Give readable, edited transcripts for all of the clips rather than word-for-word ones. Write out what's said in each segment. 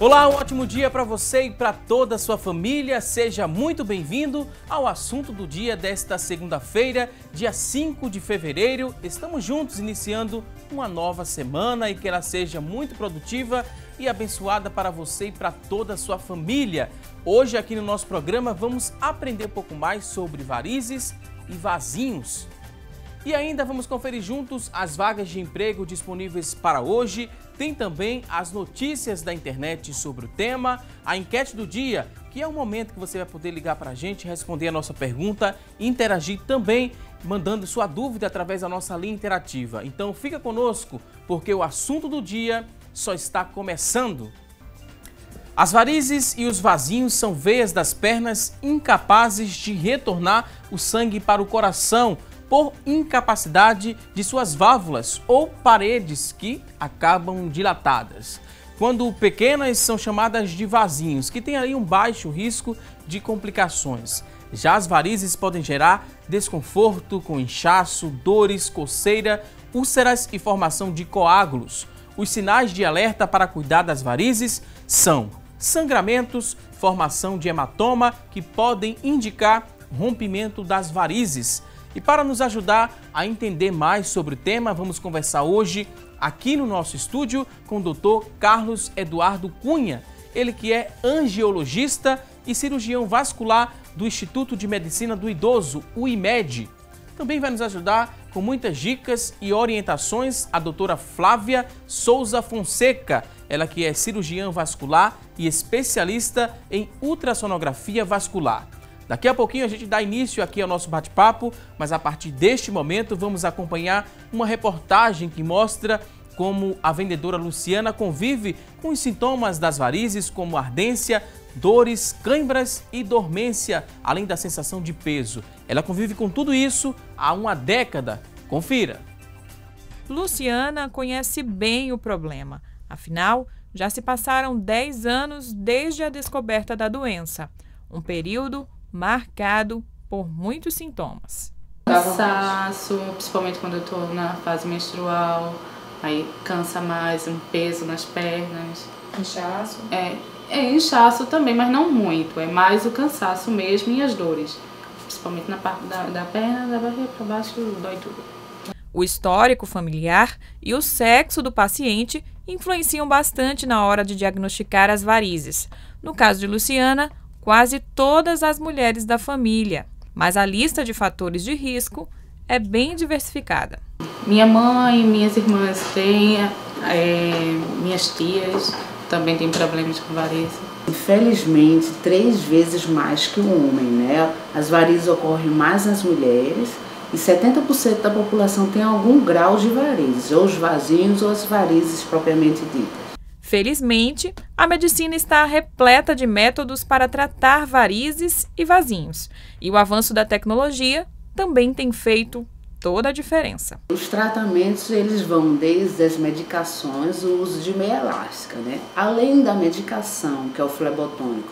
Olá, um ótimo dia para você e para toda a sua família. Seja muito bem-vindo ao assunto do dia desta segunda-feira, dia 5 de fevereiro. Estamos juntos iniciando uma nova semana e que ela seja muito produtiva e abençoada para você e para toda a sua família. Hoje aqui no nosso programa vamos aprender um pouco mais sobre varizes e vasinhos. E ainda vamos conferir juntos as vagas de emprego disponíveis para hoje. Tem também as notícias da internet sobre o tema, a enquete do dia, que é o momento que você vai poder ligar para a gente, responder a nossa pergunta e interagir também, mandando sua dúvida através da nossa linha interativa. Então fica conosco, porque o assunto do dia só está começando. As varizes e os vasinhos são veias das pernas incapazes de retornar o sangue para o coração, por incapacidade de suas válvulas ou paredes que acabam dilatadas. Quando pequenas, são chamadas de vasinhos, que têm aí um baixo risco de complicações. Já as varizes podem gerar desconforto com inchaço, dores, coceira, úlceras e formação de coágulos. Os sinais de alerta para cuidar das varizes são sangramentos, formação de hematoma, que podem indicar rompimento das varizes. E para nos ajudar a entender mais sobre o tema, vamos conversar hoje aqui no nosso estúdio com o Dr. Carlos Eduardo Cunha, ele que é angiologista e cirurgião vascular do Instituto de Medicina do Idoso, o IMED. Também vai nos ajudar com muitas dicas e orientações a doutora Flávia Souza Fonseca, ela que é cirurgiã vascular e especialista em ultrassonografia vascular. Daqui a pouquinho a gente dá início aqui ao nosso bate-papo, mas a partir deste momento vamos acompanhar uma reportagem que mostra como a vendedora Luciana convive com os sintomas das varizes, como ardência, dores, cãibras e dormência, além da sensação de peso. Ela convive com tudo isso há uma década. Confira! Luciana conhece bem o problema. Afinal, já se passaram 10 anos desde a descoberta da doença. Um período marcado por muitos sintomas. Cansaço, principalmente quando eu estou na fase menstrual, aí cansa mais, um peso nas pernas. Inchaço? É inchaço também, mas não muito, é mais o cansaço mesmo e as dores. Principalmente na parte da perna, da barriga para baixo, dói tudo. O histórico familiar e o sexo do paciente influenciam bastante na hora de diagnosticar as varizes. No caso de Luciana, quase todas as mulheres da família, mas a lista de fatores de risco é bem diversificada. Minha mãe, minhas irmãs têm, minhas tias também têm problemas com varizes. Infelizmente, 3 vezes mais que o homem, né? As varizes ocorrem mais nas mulheres e 70% da população tem algum grau de varizes, ou os vasinhos ou as varizes propriamente ditas. Felizmente, a medicina está repleta de métodos para tratar varizes e vasinhos. E o avanço da tecnologia também tem feito toda a diferença. Os tratamentos, eles vão desde as medicações, o uso de meia elástica, né? Além da medicação, que é o flebotônico,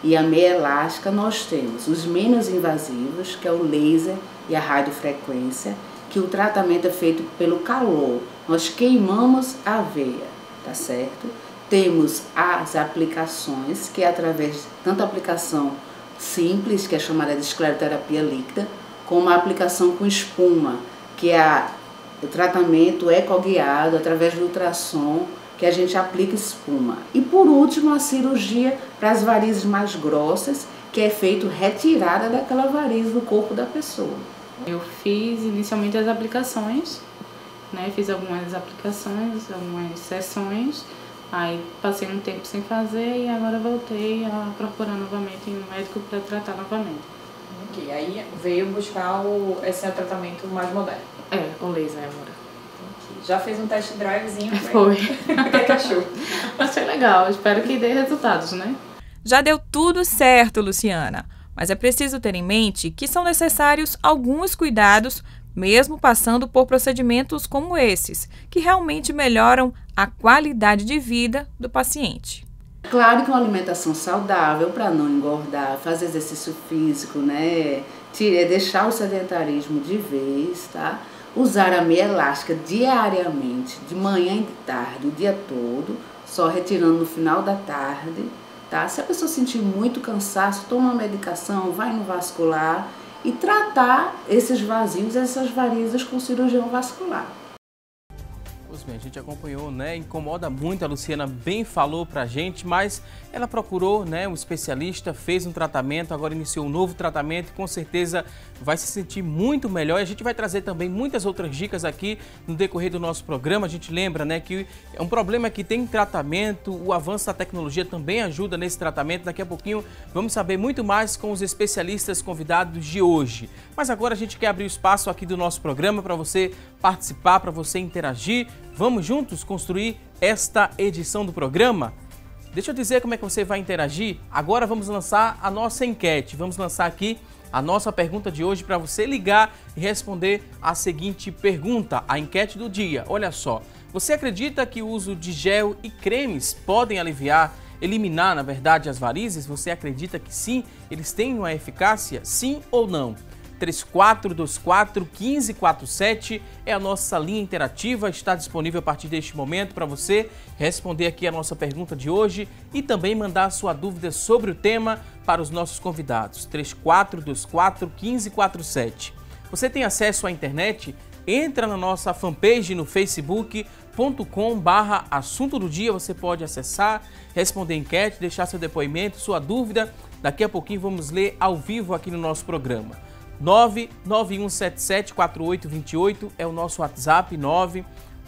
e a meia elástica, nós temos os menos invasivos, que é o laser e a radiofrequência, que o tratamento é feito pelo calor. Nós queimamos a veia. Tá certo? Temos as aplicações, que é através tanto a aplicação simples, que é chamada de escleroterapia líquida, como a aplicação com espuma, que é o tratamento ecoguiado através do ultrassom, que a gente aplica espuma. E por último, a cirurgia para as varizes mais grossas, que é feito retirada daquela variz do corpo da pessoa. Eu fiz inicialmente as aplicações, né? Fiz algumas aplicações, algumas sessões, aí passei um tempo sem fazer e agora voltei a procurar novamente um médico para tratar novamente. Ok, aí veio buscar esse tratamento mais moderno. O laser agora. Okay. Já fez um test drivezinho? Foi. O que achou? Achei legal, espero que dê resultados, né? Já deu tudo certo, Luciana, mas é preciso ter em mente que são necessários alguns cuidados, mesmo passando por procedimentos como esses, que realmente melhoram a qualidade de vida do paciente. Claro que uma alimentação saudável para não engordar, fazer exercício físico, né? Deixar o sedentarismo de vez, tá? Usar a meia elástica diariamente, de manhã e de tarde, o dia todo, só retirando no final da tarde, tá? Se a pessoa sentir muito cansaço, toma uma medicação, vai no vascular e tratar esses vazios, essas varizes com cirurgião vascular. Pois bem, a gente acompanhou, né? Incomoda muito, a Luciana bem falou pra gente, mas ela procurou, né, um especialista, fez um tratamento, agora iniciou um novo tratamento e com certeza vai se sentir muito melhor. E a gente vai trazer também muitas outras dicas aqui no decorrer do nosso programa. A gente lembra, né, que é um problema que tem tratamento, o avanço da tecnologia também ajuda nesse tratamento. Daqui a pouquinho vamos saber muito mais com os especialistas convidados de hoje. Mas agora a gente quer abrir o espaço aqui do nosso programa para você participar, para você interagir. Vamos juntos construir esta edição do programa? Deixa eu dizer como é que você vai interagir. Agora vamos lançar a nossa enquete. Vamos lançar aqui a nossa pergunta de hoje para você ligar e responder a seguinte pergunta, a enquete do dia. Olha só, você acredita que o uso de gel e cremes podem eliminar, na verdade, as varizes? Você acredita que sim, eles têm uma eficácia? Sim ou não? 3424-1547 é a nossa linha interativa, está disponível a partir deste momento para você responder aqui a nossa pergunta de hoje e também mandar a sua dúvida sobre o tema para os nossos convidados. 3424-1547. Você tem acesso à internet? Entra na nossa fanpage no facebook.com/assunto do dia, você pode acessar, responder a enquete, deixar seu depoimento, sua dúvida. Daqui a pouquinho vamos ler ao vivo aqui no nosso programa. 991774828 é o nosso WhatsApp,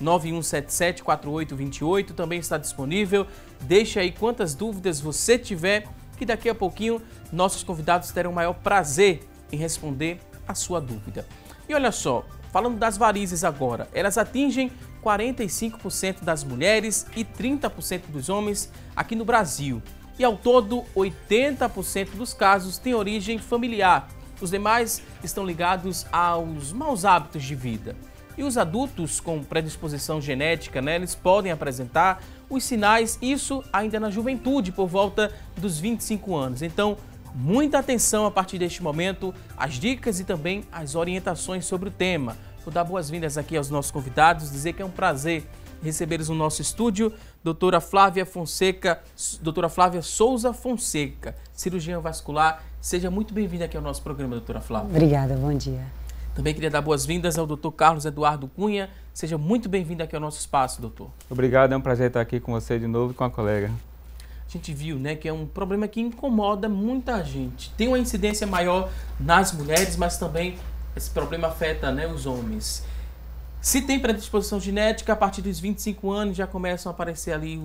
991774828, também está disponível. Deixa aí quantas dúvidas você tiver, que daqui a pouquinho nossos convidados terão o maior prazer em responder a sua dúvida. E olha só, falando das varizes agora, elas atingem 45% das mulheres e 30% dos homens aqui no Brasil. E ao todo, 80% dos casos têm origem familiar. Os demais estão ligados aos maus hábitos de vida. E os adultos com predisposição genética, né, eles podem apresentar os sinais, isso ainda na juventude, por volta dos 25 anos. Então, muita atenção a partir deste momento, as dicas e também as orientações sobre o tema. Vou dar boas-vindas aqui aos nossos convidados, dizer que é um prazer recebê-los no nosso estúdio, doutora Flávia Souza Fonseca, cirurgiã vascular. Seja muito bem-vinda aqui ao nosso programa, doutora Flávia. Obrigada, bom dia. Também queria dar boas-vindas ao doutor Carlos Eduardo Cunha. Seja muito bem-vindo aqui ao nosso espaço, doutor. Obrigado, é um prazer estar aqui com você de novo e com a colega. A gente viu, né, que é um problema que incomoda muita gente. Tem uma incidência maior nas mulheres, mas também esse problema afeta, né, os homens. Se tem predisposição genética, a partir dos 25 anos já começam a aparecer ali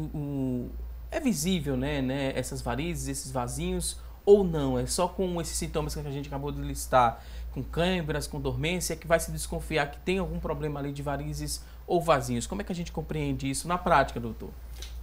é visível, né, essas varizes, esses vasinhos, ou não? É só com esses sintomas que a gente acabou de listar, com câimbras, com dormência, que vai se desconfiar que tem algum problema ali de varizes ou vasinhos. Como é que a gente compreende isso na prática, doutor?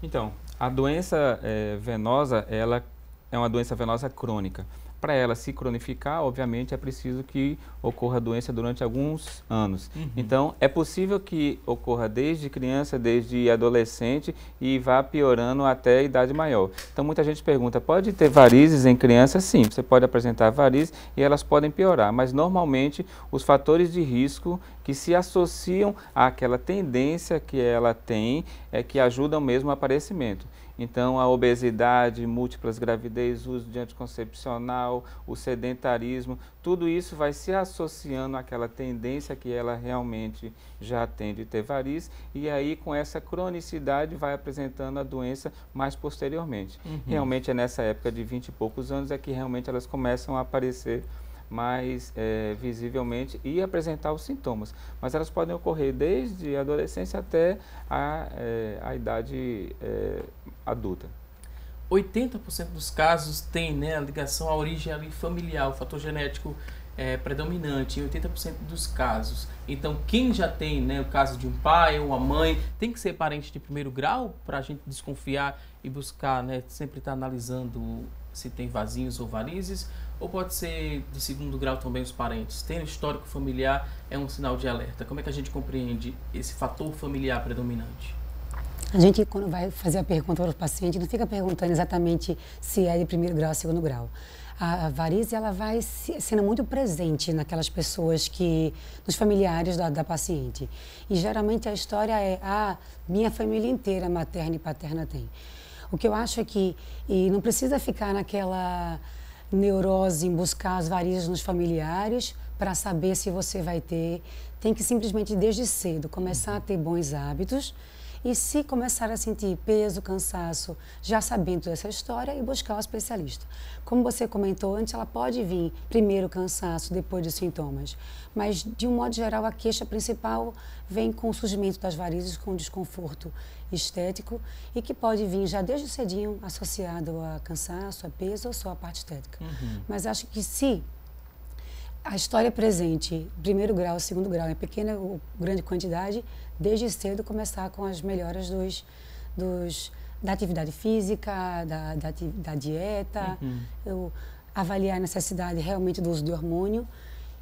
Então, a doença venosa, ela é uma doença venosa crônica. Para ela se cronificar, obviamente, é preciso que ocorra a doença durante alguns anos. Então, é possível que ocorra desde criança, desde adolescente e vá piorando até a idade maior. Então, muita gente pergunta, pode ter varizes em criança? Sim, você pode apresentar varizes e elas podem piorar, mas normalmente os fatores de risco que se associam àquela tendência que ela tem é que ajudam mesmo o aparecimento. Então, a obesidade, múltiplas gravidez, uso de anticoncepcional, o sedentarismo, tudo isso vai se associando àquela tendência que ela realmente já tem de ter varizes e aí com essa cronicidade vai apresentando a doença mais posteriormente. Realmente é nessa época de 20 e poucos anos é que realmente elas começam a aparecer mais visivelmente e apresentar os sintomas. Mas elas podem ocorrer desde a adolescência até a idade adulta. 80% dos casos tem, né, a ligação à origem ali familiar, o fator genético predominante em 80% dos casos. Então, quem já tem, né, o caso de um pai ou uma mãe, tem que ser parente de primeiro grau para a gente desconfiar e buscar, né, sempre estar analisando se tem vasinhos ou varizes, ou pode ser de segundo grau também os parentes? Ter histórico familiar é um sinal de alerta. Como é que a gente compreende esse fator familiar predominante? A gente, quando vai fazer a pergunta para o paciente, não fica perguntando exatamente se é de primeiro grau ou segundo grau. A varize ela vai sendo muito presente naquelas pessoas nos familiares da paciente. E geralmente a história é, minha família inteira, materna e paterna tem. O que eu acho é que não precisa ficar naquela neurose em buscar as varizes nos familiares para saber se você vai ter. Tem que simplesmente desde cedo começar a ter bons hábitos. E se começar a sentir peso, cansaço, já sabendo dessa história, e buscar o especialista. Como você comentou antes, ela pode vir primeiro cansaço, depois de sintomas. Mas, de um modo geral, a queixa principal vem com o surgimento das varizes, com desconforto estético, e que pode vir já desde cedinho associado a cansaço, a peso ou só a parte estética. Mas acho que se a história presente, primeiro grau, segundo grau, em pequena ou grande quantidade, desde cedo começar com as melhoras da atividade física, da dieta, avaliar a necessidade realmente do uso de hormônio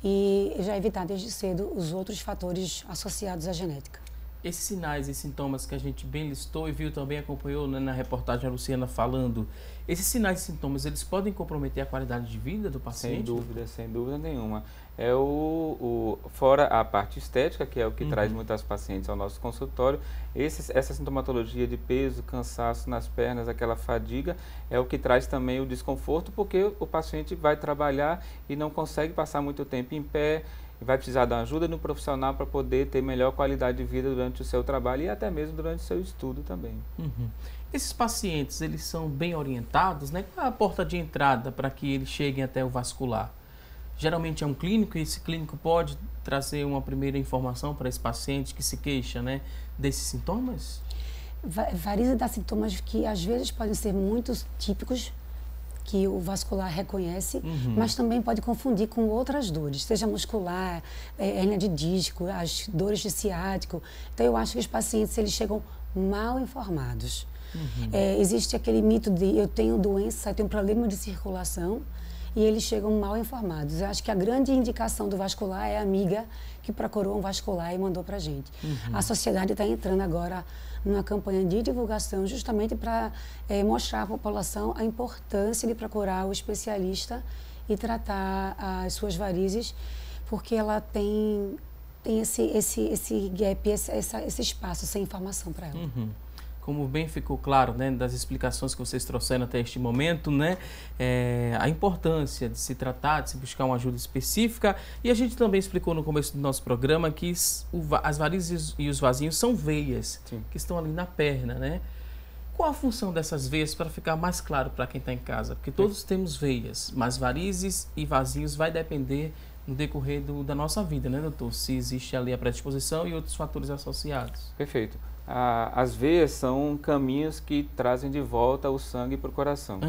e já evitar desde cedo os outros fatores associados à genética. Esses sinais e sintomas que a gente bem listou e viu também, acompanhou, né, na reportagem a Luciana falando, esses sinais e sintomas, eles podem comprometer a qualidade de vida do paciente? Sem dúvida nenhuma. Fora a parte estética, que é o que traz muitas pacientes ao nosso consultório, essa sintomatologia de peso, cansaço nas pernas, aquela fadiga, é o que traz também o desconforto, porque o paciente vai trabalhar e não consegue passar muito tempo em pé, vai precisar de uma ajuda no profissional para poder ter melhor qualidade de vida durante o seu trabalho e até mesmo durante o seu estudo também. Esses pacientes, eles são bem orientados, né? Qual é a porta de entrada para que eles cheguem até o vascular? Geralmente é um clínico e esse clínico pode trazer uma primeira informação para esse paciente que se queixa, né, desses sintomas? Varize dá sintomas que às vezes podem ser muito típicos, que o vascular reconhece, mas também pode confundir com outras dores, seja muscular, hérnia de disco, as dores de ciático. Então eu acho que os pacientes eles chegam mal informados. Existe aquele mito de eu tenho doença, eu tenho problema de circulação e eles chegam mal informados. Eu acho que a grande indicação do vascular é a amiga que procurou um vascular e mandou para a gente. A sociedade está entrando agora numa campanha de divulgação justamente para mostrar à população a importância de procurar o especialista e tratar as suas varizes, porque ela tem esse gap, esse espaço sem informação para ela. Como bem ficou claro, né, das explicações que vocês trouxeram até este momento, né, a importância de se tratar, de se buscar uma ajuda específica. E a gente também explicou no começo do nosso programa que as varizes e os vasinhos são veias que estão ali na perna, né? Qual a função dessas veias para ficar mais claro para quem está em casa? Porque todos temos veias, mas varizes e vasinhos vai depender no decorrer da nossa vida, né, doutor? Se existe ali a predisposição e outros fatores associados. Perfeito. As veias são caminhos que trazem de volta o sangue para o coração.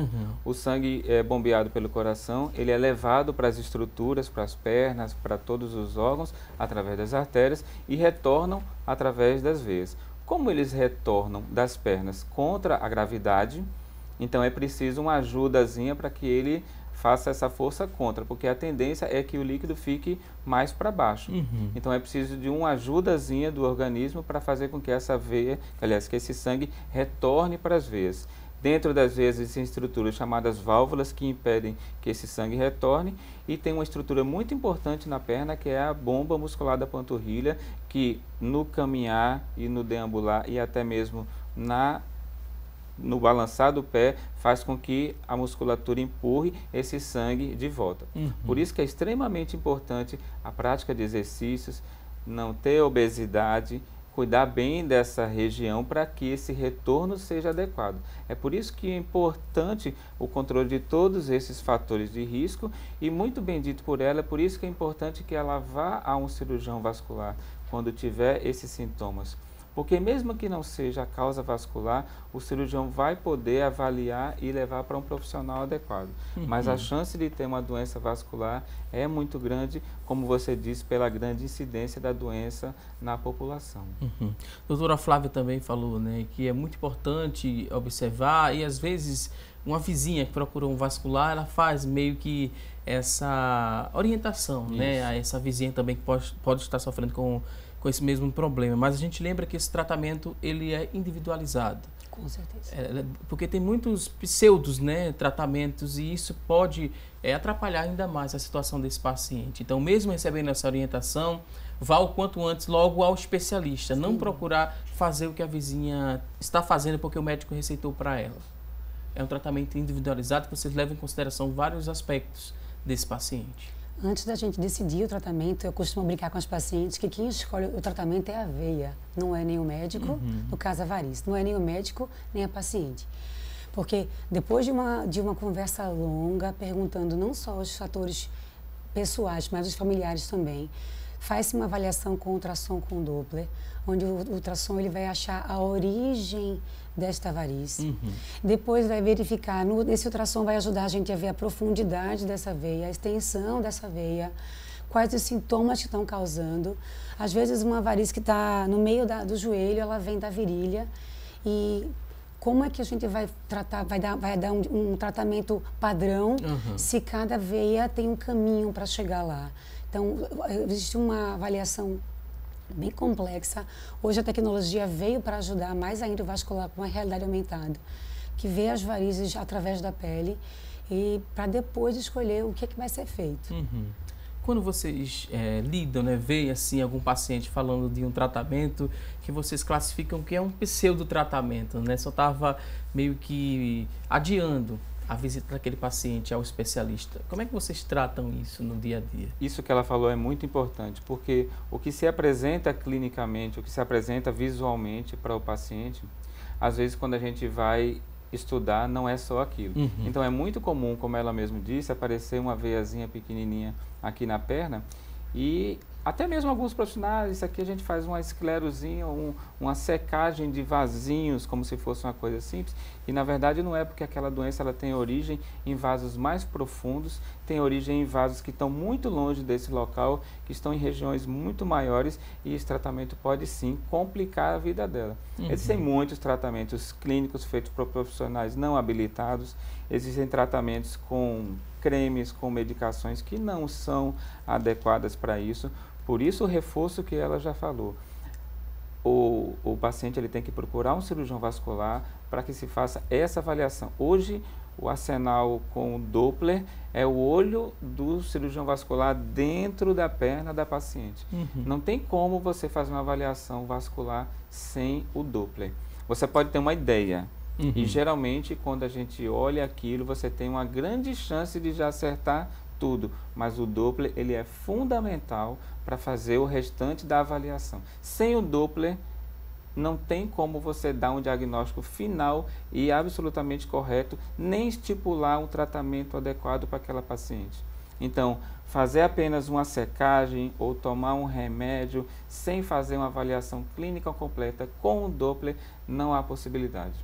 O sangue é bombeado pelo coração, ele é levado para as estruturas, para as pernas, para todos os órgãos, através das artérias e retornam através das veias. Como eles retornam das pernas contra a gravidade, então é preciso uma ajudazinha para que ele faça essa força contra, porque a tendência é que o líquido fique mais para baixo. Então é preciso de uma ajudazinha do organismo para fazer com que essa veia, aliás, que esse sangue retorne para as veias. Dentro das veias existem estruturas chamadas válvulas que impedem que esse sangue retorne e tem uma estrutura muito importante na perna que é a bomba muscular da panturrilha, que no caminhar e no deambular e até mesmo no balançar do pé faz com que a musculatura empurre esse sangue de volta. Por isso que é extremamente importante a prática de exercícios, não ter obesidade, cuidar bem dessa região para que esse retorno seja adequado. É por isso que é importante o controle de todos esses fatores de risco e muito bem dito por ela, é por isso que é importante que ela vá a um cirurgião vascular quando tiver esses sintomas. Porque mesmo que não seja a causa vascular, o cirurgião vai poder avaliar e levar para um profissional adequado. Mas a chance de ter uma doença vascular é muito grande, como você disse, pela grande incidência da doença na população. Doutora Flávia também falou, né, que é muito importante observar e às vezes uma vizinha que procurou um vascular, ela faz meio que essa orientação, né, a essa vizinha também que pode estar sofrendo com esse mesmo problema, mas a gente lembra que esse tratamento ele é individualizado. Com certeza. Porque tem muitos pseudos, né, tratamentos, e isso pode atrapalhar ainda mais a situação desse paciente. Então, mesmo recebendo essa orientação, vá o quanto antes logo ao especialista. Sim. Não procurar fazer o que a vizinha está fazendo porque o médico receitou para ela. É um tratamento individualizado que vocês levam em consideração vários aspectos desse paciente. Antes da gente decidir o tratamento, eu costumo brincar com os pacientes que quem escolhe o tratamento é a veia, não é nem o médico, no caso a varize, não é nem o médico nem a paciente. Porque depois de uma conversa longa, perguntando não só os fatores pessoais, mas os familiares também, faz-se uma avaliação com ultrassom com Doppler, onde o ultrassom ele vai achar a origem desta varize. Depois vai verificar, nesse ultrassom vai ajudar a gente a ver a profundidade dessa veia, a extensão dessa veia, quais os sintomas que estão causando. Às vezes uma varize que está no meio do joelho, ela vem da virilha, e como é que a gente vai tratar, vai dar um tratamento padrão se cada veia tem um caminho para chegar lá. Então, existe uma avaliação bem complexa. Hoje a tecnologia veio para ajudar mais ainda o vascular com a realidade aumentada, que vê as varizes através da pele e para depois escolher o que vai ser feito. Quando vocês lidam, né, veem assim algum paciente falando de um tratamento que vocês classificam que é um pseudo-tratamento, né? Só estava meio que adiando a visita daquele paciente ao especialista. Como é que vocês tratam isso no dia a dia? Isso que ela falou é muito importante, porque o que se apresenta clinicamente, o que se apresenta visualmente para o paciente, às vezes quando a gente vai estudar, não é só aquilo. Então é muito comum, como ela mesmo disse, aparecer uma veiazinha pequenininha aqui na perna, e até mesmo alguns profissionais, isso aqui a gente faz uma esclerosinha, uma secagem de vasinhos, como se fosse uma coisa simples, e na verdade não é, porque aquela doença ela tem origem em vasos mais profundos, tem origem em vasos que estão muito longe desse local, que estão em regiões muito maiores, e esse tratamento pode sim complicar a vida dela. Existem muitos tratamentos clínicos feitos por profissionais não habilitados, existem tratamentos com cremes, com medicações que não são adequadas para isso. Por isso o reforço que ela já falou. O paciente ele tem que procurar um cirurgião vascular para que se faça essa avaliação. Hoje, o arsenal com o Doppler é o olho do cirurgião vascular dentro da perna da paciente. Não tem como você fazer uma avaliação vascular sem o Doppler. Você pode ter uma ideia. E geralmente, quando a gente olha aquilo, você tem uma grande chance de já acertar tudo, mas o Doppler ele é fundamental para fazer o restante da avaliação. Sem o Doppler, não tem como você dar um diagnóstico final e absolutamente correto, nem estipular um tratamento adequado para aquela paciente. Então, fazer apenas uma secagem ou tomar um remédio sem fazer uma avaliação clínica completa com o Doppler, não há possibilidade.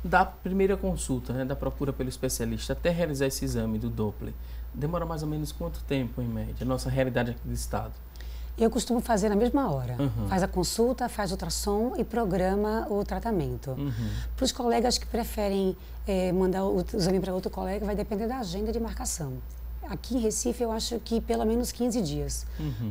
Da primeira consulta, né, da procura pelo especialista, até realizar esse exame do Doppler, demora mais ou menos quanto tempo, em média, a nossa realidade aqui do estado? Eu costumo fazer na mesma hora. Faz a consulta, faz o ultrassom e programa o tratamento. Para os colegas que preferem mandar o exame para outro colega, vai depender da agenda de marcação. Aqui em Recife, eu acho que pelo menos 15 dias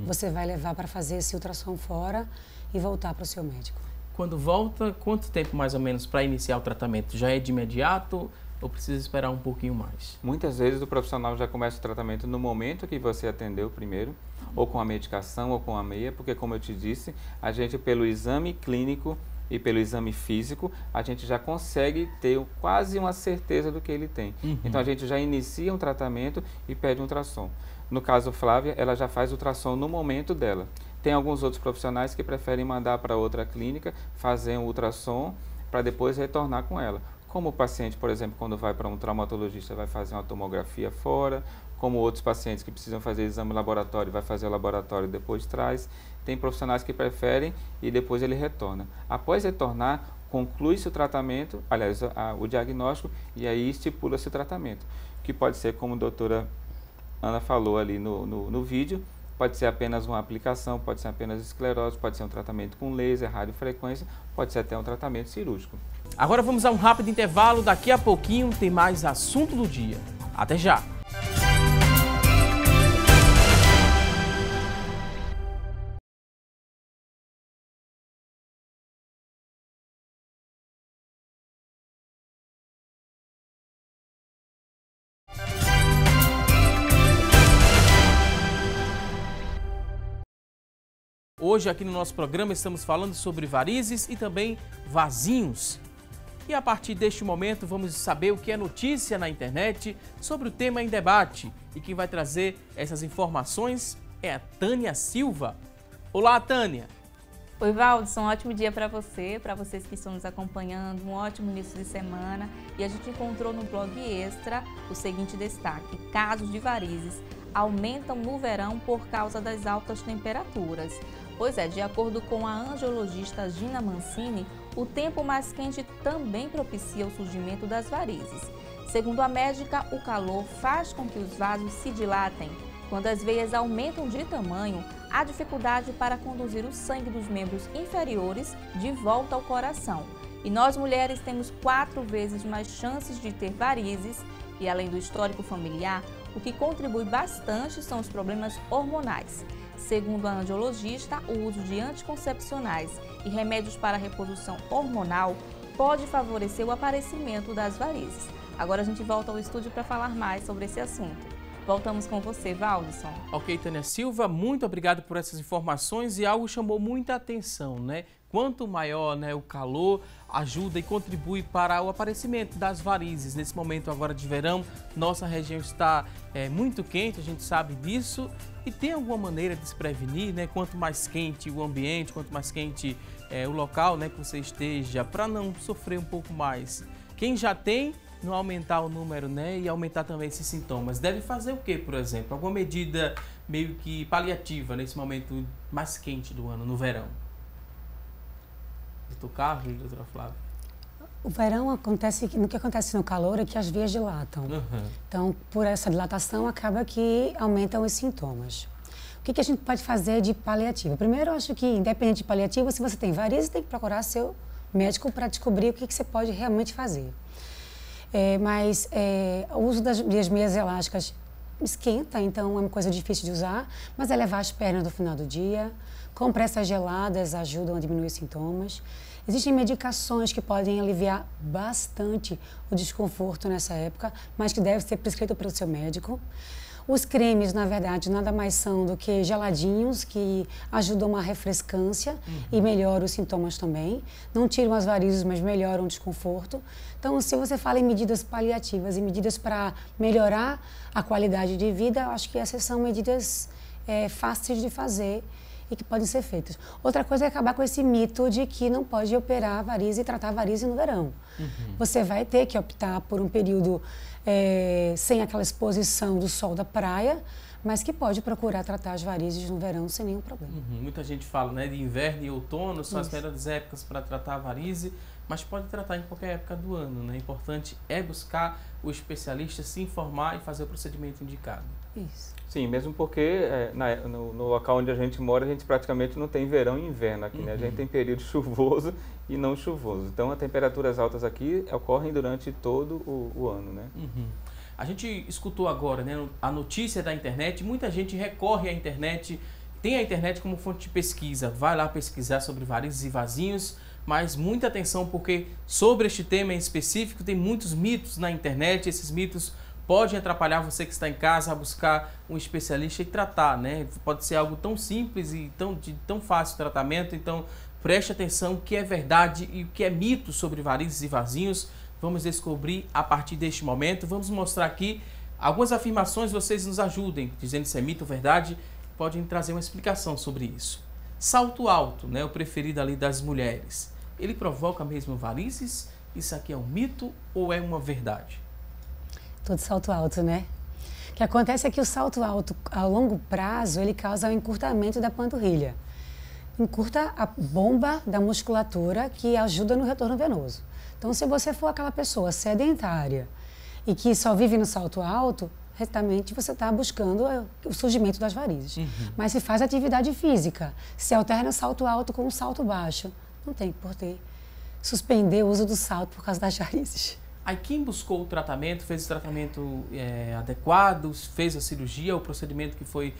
você vai levar para fazer esse ultrassom fora e voltar para o seu médico. Quando volta, quanto tempo mais ou menos para iniciar o tratamento? Já é de imediato ou precisa esperar um pouquinho mais? Muitas vezes o profissional já começa o tratamento no momento que você atendeu primeiro, ou com a medicação ou com a meia, porque como eu te disse, a gente pelo exame clínico e pelo exame físico, a gente já consegue ter quase uma certeza do que ele tem. Então a gente já inicia um tratamento e pede um ultrassom. No caso Flávia, ela já faz ultrassom no momento dela. Tem alguns outros profissionais que preferem mandar para outra clínica, fazer um ultrassom para depois retornar com ela. Como o paciente, por exemplo, quando vai para um traumatologista, vai fazer uma tomografia fora, como outros pacientes que precisam fazer exame laboratório, vai fazer o laboratório e depois traz. Tem profissionais que preferem e depois ele retorna. Após retornar, conclui-se o tratamento, aliás, o diagnóstico, e aí estipula-se o tratamento, que pode ser, como a doutora Ana falou ali no vídeo, pode ser apenas uma aplicação, pode ser apenas esclerose, pode ser um tratamento com laser, radiofrequência, pode ser até um tratamento cirúrgico. Agora vamos a um rápido intervalo, daqui a pouquinho tem mais assunto do dia. Até já! Hoje aqui no nosso programa estamos falando sobre varizes e também vasinhos. E a partir deste momento vamos saber o que é notícia na internet sobre o tema em debate. E quem vai trazer essas informações é a Tânia Silva. Olá, Tânia! Oi, Valdson, um ótimo dia para vocês que estão nos acompanhando, um ótimo início de semana. E a gente encontrou no blog Extra o seguinte destaque: casos de varizes aumentam no verão por causa das altas temperaturas. Pois é, de acordo com a angiologista Gina Mancini, o tempo mais quente também propicia o surgimento das varizes. Segundo a médica, o calor faz com que os vasos se dilatem. Quando as veias aumentam de tamanho, há dificuldade para conduzir o sangue dos membros inferiores de volta ao coração. E nós mulheres temos 4 vezes mais chances de ter varizes e, além do histórico familiar, o que contribui bastante são os problemas hormonais. Segundo a angiologista, o uso de anticoncepcionais e remédios para a reposição hormonal pode favorecer o aparecimento das varizes. Agora a gente volta ao estúdio para falar mais sobre esse assunto. Voltamos com você, Valdson. Ok, Tânia Silva, muito obrigado por essas informações e algo chamou muita atenção, né? Quanto maior, né, o calor, ajuda e contribui para o aparecimento das varizes. Nesse momento agora de verão, nossa região está muito quente, a gente sabe disso. E tem alguma maneira de se prevenir, né? Quanto mais quente o ambiente, quanto mais quente o local, né, que você esteja, para não sofrer um pouco mais. Quem já tem, não aumentar o número, né, e aumentar também esses sintomas. Deve fazer o que, por exemplo? Alguma medida meio que paliativa nesse momento mais quente do ano, no verão? Doutor Carlos e doutora Flávia? O verão acontece, no que acontece no calor é que as veias dilatam. Então, por essa dilatação, acaba que aumentam os sintomas. O que a gente pode fazer de paliativo? Primeiro, eu acho que, independente de paliativo, se você tem varizes, tem que procurar seu médico para descobrir o que você pode realmente fazer. Mas o uso das meias elásticas esquenta, então é uma coisa difícil de usar, mas é levar as pernas no final do dia. Compressas geladas ajudam a diminuir os sintomas. Existem medicações que podem aliviar bastante o desconforto nessa época, mas que deve ser prescrito pelo seu médico. Os cremes, na verdade, nada mais são do que geladinhos que ajudam uma refrescância e melhoram os sintomas também. Não tiram as varizes, mas melhoram o desconforto. Então, se você fala em medidas paliativas e medidas para melhorar a qualidade de vida, eu acho que essas são medidas fáceis de fazer e que podem ser feitas. Outra coisa é acabar com esse mito de que não pode operar a varize e tratar a varize no verão. Você vai ter que optar por um período sem aquela exposição do sol da praia, mas que pode procurar tratar as varizes no verão sem nenhum problema. Muita gente fala, né, de inverno e outono são as melhores épocas para tratar a varize, mas pode tratar em qualquer época do ano, né? O importante é buscar o especialista, se informar e fazer o procedimento indicado. Isso. Sim, mesmo porque no local onde a gente mora, a gente praticamente não tem verão e inverno aqui, né? A gente tem período chuvoso e não chuvoso. Então, as temperaturas altas aqui ocorrem durante todo o ano, né? A gente escutou agora, né, a notícia da internet, muita gente recorre à internet, tem a internet como fonte de pesquisa, vai lá pesquisar sobre varizes e vasinhos, mas muita atenção porque sobre este tema em específico tem muitos mitos na internet, esses mitos podem atrapalhar você que está em casa a buscar um especialista e tratar, né? Pode ser algo tão simples e de tão fácil tratamento, então preste atenção o que é verdade e o que é mito sobre varizes e vasinhos. Vamos descobrir a partir deste momento. Vamos mostrar aqui algumas afirmações, vocês nos ajudem, dizendo se é mito ou verdade, podem trazer uma explicação sobre isso. Salto alto, né, o preferido ali das mulheres, ele provoca mesmo varizes? Isso aqui é um mito ou é uma verdade? Todo salto alto, né? O que acontece é que o salto alto, a longo prazo, ele causa um encurtamento da panturrilha. Encurta a bomba da musculatura que ajuda no retorno venoso. Então, se você for aquela pessoa sedentária e que só vive no salto alto, retamente você está buscando o surgimento das varizes. Mas se faz atividade física, se alterna o salto alto com o salto baixo, não tem por que suspender o uso do salto por causa das varizes. Aí quem buscou o tratamento, fez o tratamento adequado, fez a cirurgia, o procedimento que foi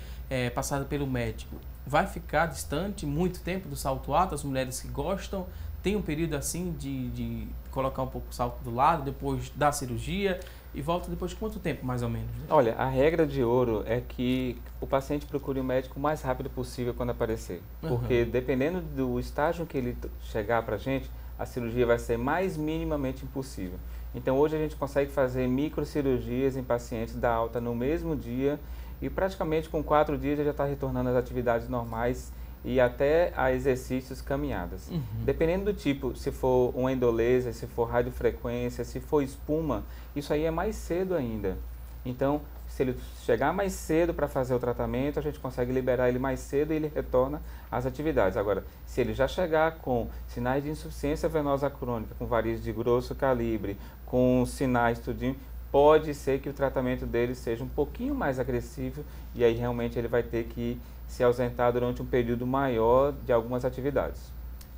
passado pelo médico, vai ficar distante muito tempo do salto alto? As mulheres que gostam, tem um período assim de colocar um pouco o salto do lado, depois da cirurgia, e volta depois de quanto tempo, mais ou menos? Né? Olha, a regra de ouro é que o paciente procure o médico o mais rápido possível quando aparecer. Porque dependendo do estágio que ele chegar para a gente, a cirurgia vai ser mais minimamente impossível. Então hoje a gente consegue fazer microcirurgias em pacientes da alta no mesmo dia e praticamente com 4 dias ele já está retornando às atividades normais e até a exercícios, caminhadas. Dependendo do tipo, se for um endolaser, se for radiofrequência, se for espuma, isso aí é mais cedo ainda. Então, se ele chegar mais cedo para fazer o tratamento, a gente consegue liberar ele mais cedo e ele retorna às atividades. Agora, se ele já chegar com sinais de insuficiência venosa crônica, com varizes de grosso calibre, com sinais tudinho, pode ser que o tratamento dele seja um pouquinho mais agressivo e aí realmente ele vai ter que se ausentar durante um período maior de algumas atividades.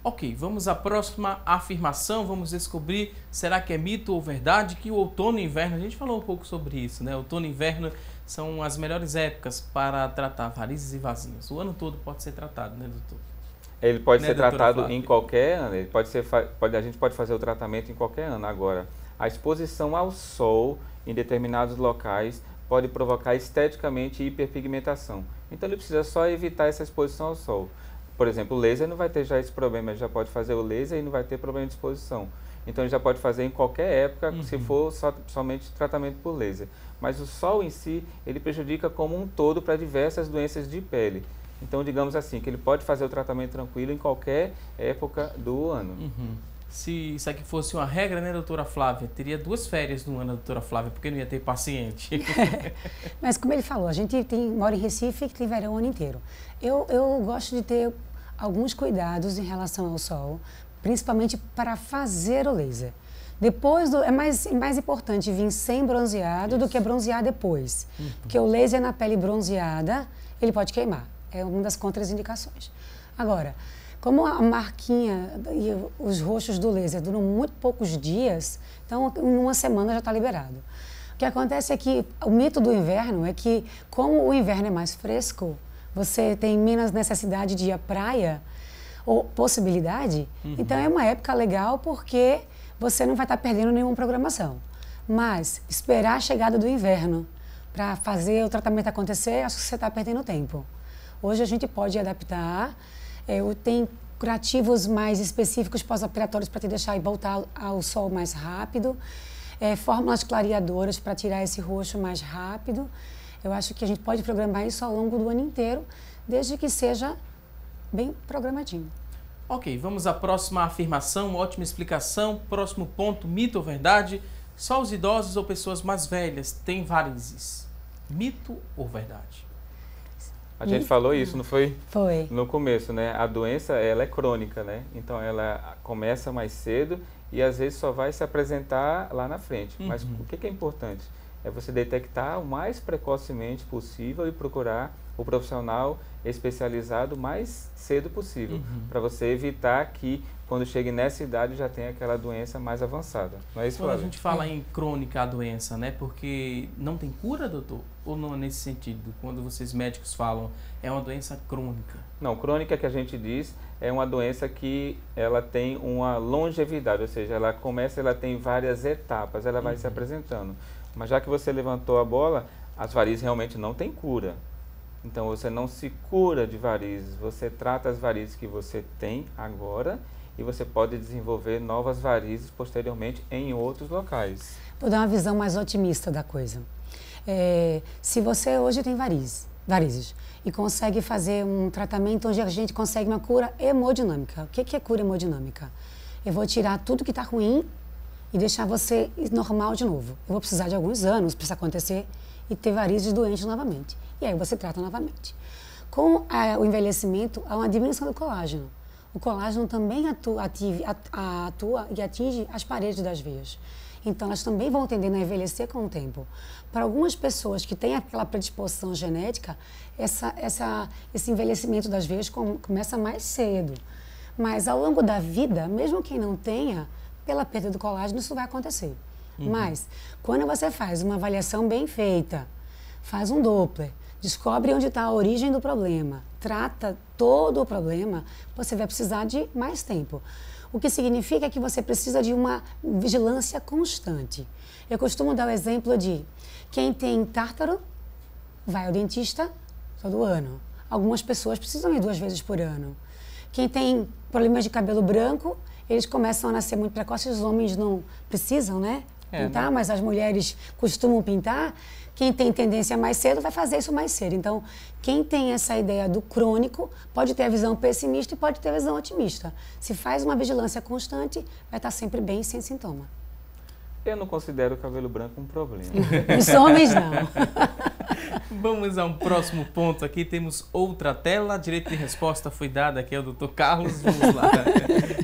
Ok, vamos à próxima afirmação, vamos descobrir, será que é mito ou verdade que o outono e inverno, a gente falou um pouco sobre isso, né? Outono e inverno são as melhores épocas para tratar varizes e vasinhos. O ano todo pode ser tratado, né, doutor? Ele pode Né, ser doutora tratado Flávia? em qualquer ano, ele pode ser, a gente pode fazer o tratamento em qualquer ano. Agora, a exposição ao sol em determinados locais pode provocar esteticamente hiperpigmentação. Então ele precisa só evitar essa exposição ao sol. Por exemplo, o laser não vai ter já esse problema, ele já pode fazer o laser e não vai ter problema de exposição. Então ele já pode fazer em qualquer época, se for somente tratamento por laser. Mas o sol em si, ele prejudica como um todo para diversas doenças de pele. Então digamos assim, que ele pode fazer o tratamento tranquilo em qualquer época do ano. Se isso aqui fosse uma regra, né, doutora Flávia, teria 2 férias no ano, doutora Flávia, porque não ia ter paciente. Mas como ele falou, a gente mora em Recife e tem verão o ano inteiro. Eu gosto de ter alguns cuidados em relação ao sol, principalmente para fazer o laser. Depois, é mais importante vir sem bronzeado do que bronzear depois. Porque o laser na pele bronzeada, ele pode queimar. É uma das contraindicações. Agora, como a marquinha e os roxos do laser duram muito poucos dias, então em uma semana já está liberado. O que acontece é que o mito do inverno é que, como o inverno é mais fresco, você tem menos necessidade de ir à praia, ou possibilidade, então é uma época legal porque você não vai estar perdendo nenhuma programação. Mas esperar a chegada do inverno para fazer o tratamento acontecer, acho que você está perdendo tempo. Hoje a gente pode adaptar, tem curativos mais específicos pós-operatórios para te deixar e voltar ao sol mais rápido, fórmulas clareadoras para tirar esse roxo mais rápido. Eu acho que a gente pode programar isso ao longo do ano inteiro, desde que seja bem programadinho. Ok, vamos à próxima afirmação, ótima explicação. Próximo ponto, mito ou verdade? Só os idosos ou pessoas mais velhas têm varizes? Mito ou verdade? A gente falou isso, não foi? Foi. No começo, né? A doença, ela é crônica, né? Então ela começa mais cedo e às vezes só vai se apresentar lá na frente. Mas o que é importante? É você detectar o mais precocemente possível e procurar o profissional especializado o mais cedo possível, para você evitar que quando chegue nessa idade já tenha aquela doença mais avançada. Não é isso, Quando a Flávia? gente fala em crônica a doença, né? Porque não tem cura, doutor? Ou não é nesse sentido? Quando vocês médicos falam, é uma doença crônica? Não, crônica que a gente diz é uma doença que ela tem uma longevidade, ou seja, ela tem várias etapas, ela vai se apresentando. Mas já que você levantou a bola, as varizes realmente não têm cura. Então você não se cura de varizes, você trata as varizes que você tem agora e você pode desenvolver novas varizes posteriormente em outros locais. Vou dar uma visão mais otimista da coisa. Se você hoje tem varizes e consegue fazer um tratamento onde a gente consegue uma cura hemodinâmica. O que é cura hemodinâmica? Eu vou tirar tudo que está ruim e deixar você normal de novo. Eu vou precisar de alguns anos para isso acontecer e ter varizes doentes novamente. E aí você trata novamente. Com o envelhecimento, há uma diminuição do colágeno. O colágeno também atua e atinge as paredes das veias. Então, elas também vão tendendo a envelhecer com o tempo. Para algumas pessoas que têm aquela predisposição genética, esse envelhecimento das veias começa mais cedo. Mas, ao longo da vida, mesmo quem não tenha, pela perda do colágeno, isso vai acontecer. Mas, quando você faz uma avaliação bem feita, faz um Doppler, descobre onde está a origem do problema, trata todo o problema, você vai precisar de mais tempo. O que significa que você precisa de uma vigilância constante. Eu costumo dar o exemplo de quem tem tártaro vai ao dentista todo ano. Algumas pessoas precisam ir 2 vezes por ano. Quem tem problemas de cabelo branco, eles começam a nascer muito precoces, os homens não precisam, né? Pintar, mas as mulheres costumam pintar. Quem tem tendência mais cedo vai fazer isso mais cedo. Então, quem tem essa ideia do crônico pode ter a visão pessimista e pode ter a visão otimista. Se faz uma vigilância constante, vai estar sempre bem, sem sintoma. Eu não considero o cabelo branco um problema. Os homens não. Vamos a um próximo ponto aqui. Temos outra tela. Direito de resposta foi dada aqui ao Dr. Carlos. Vamos lá.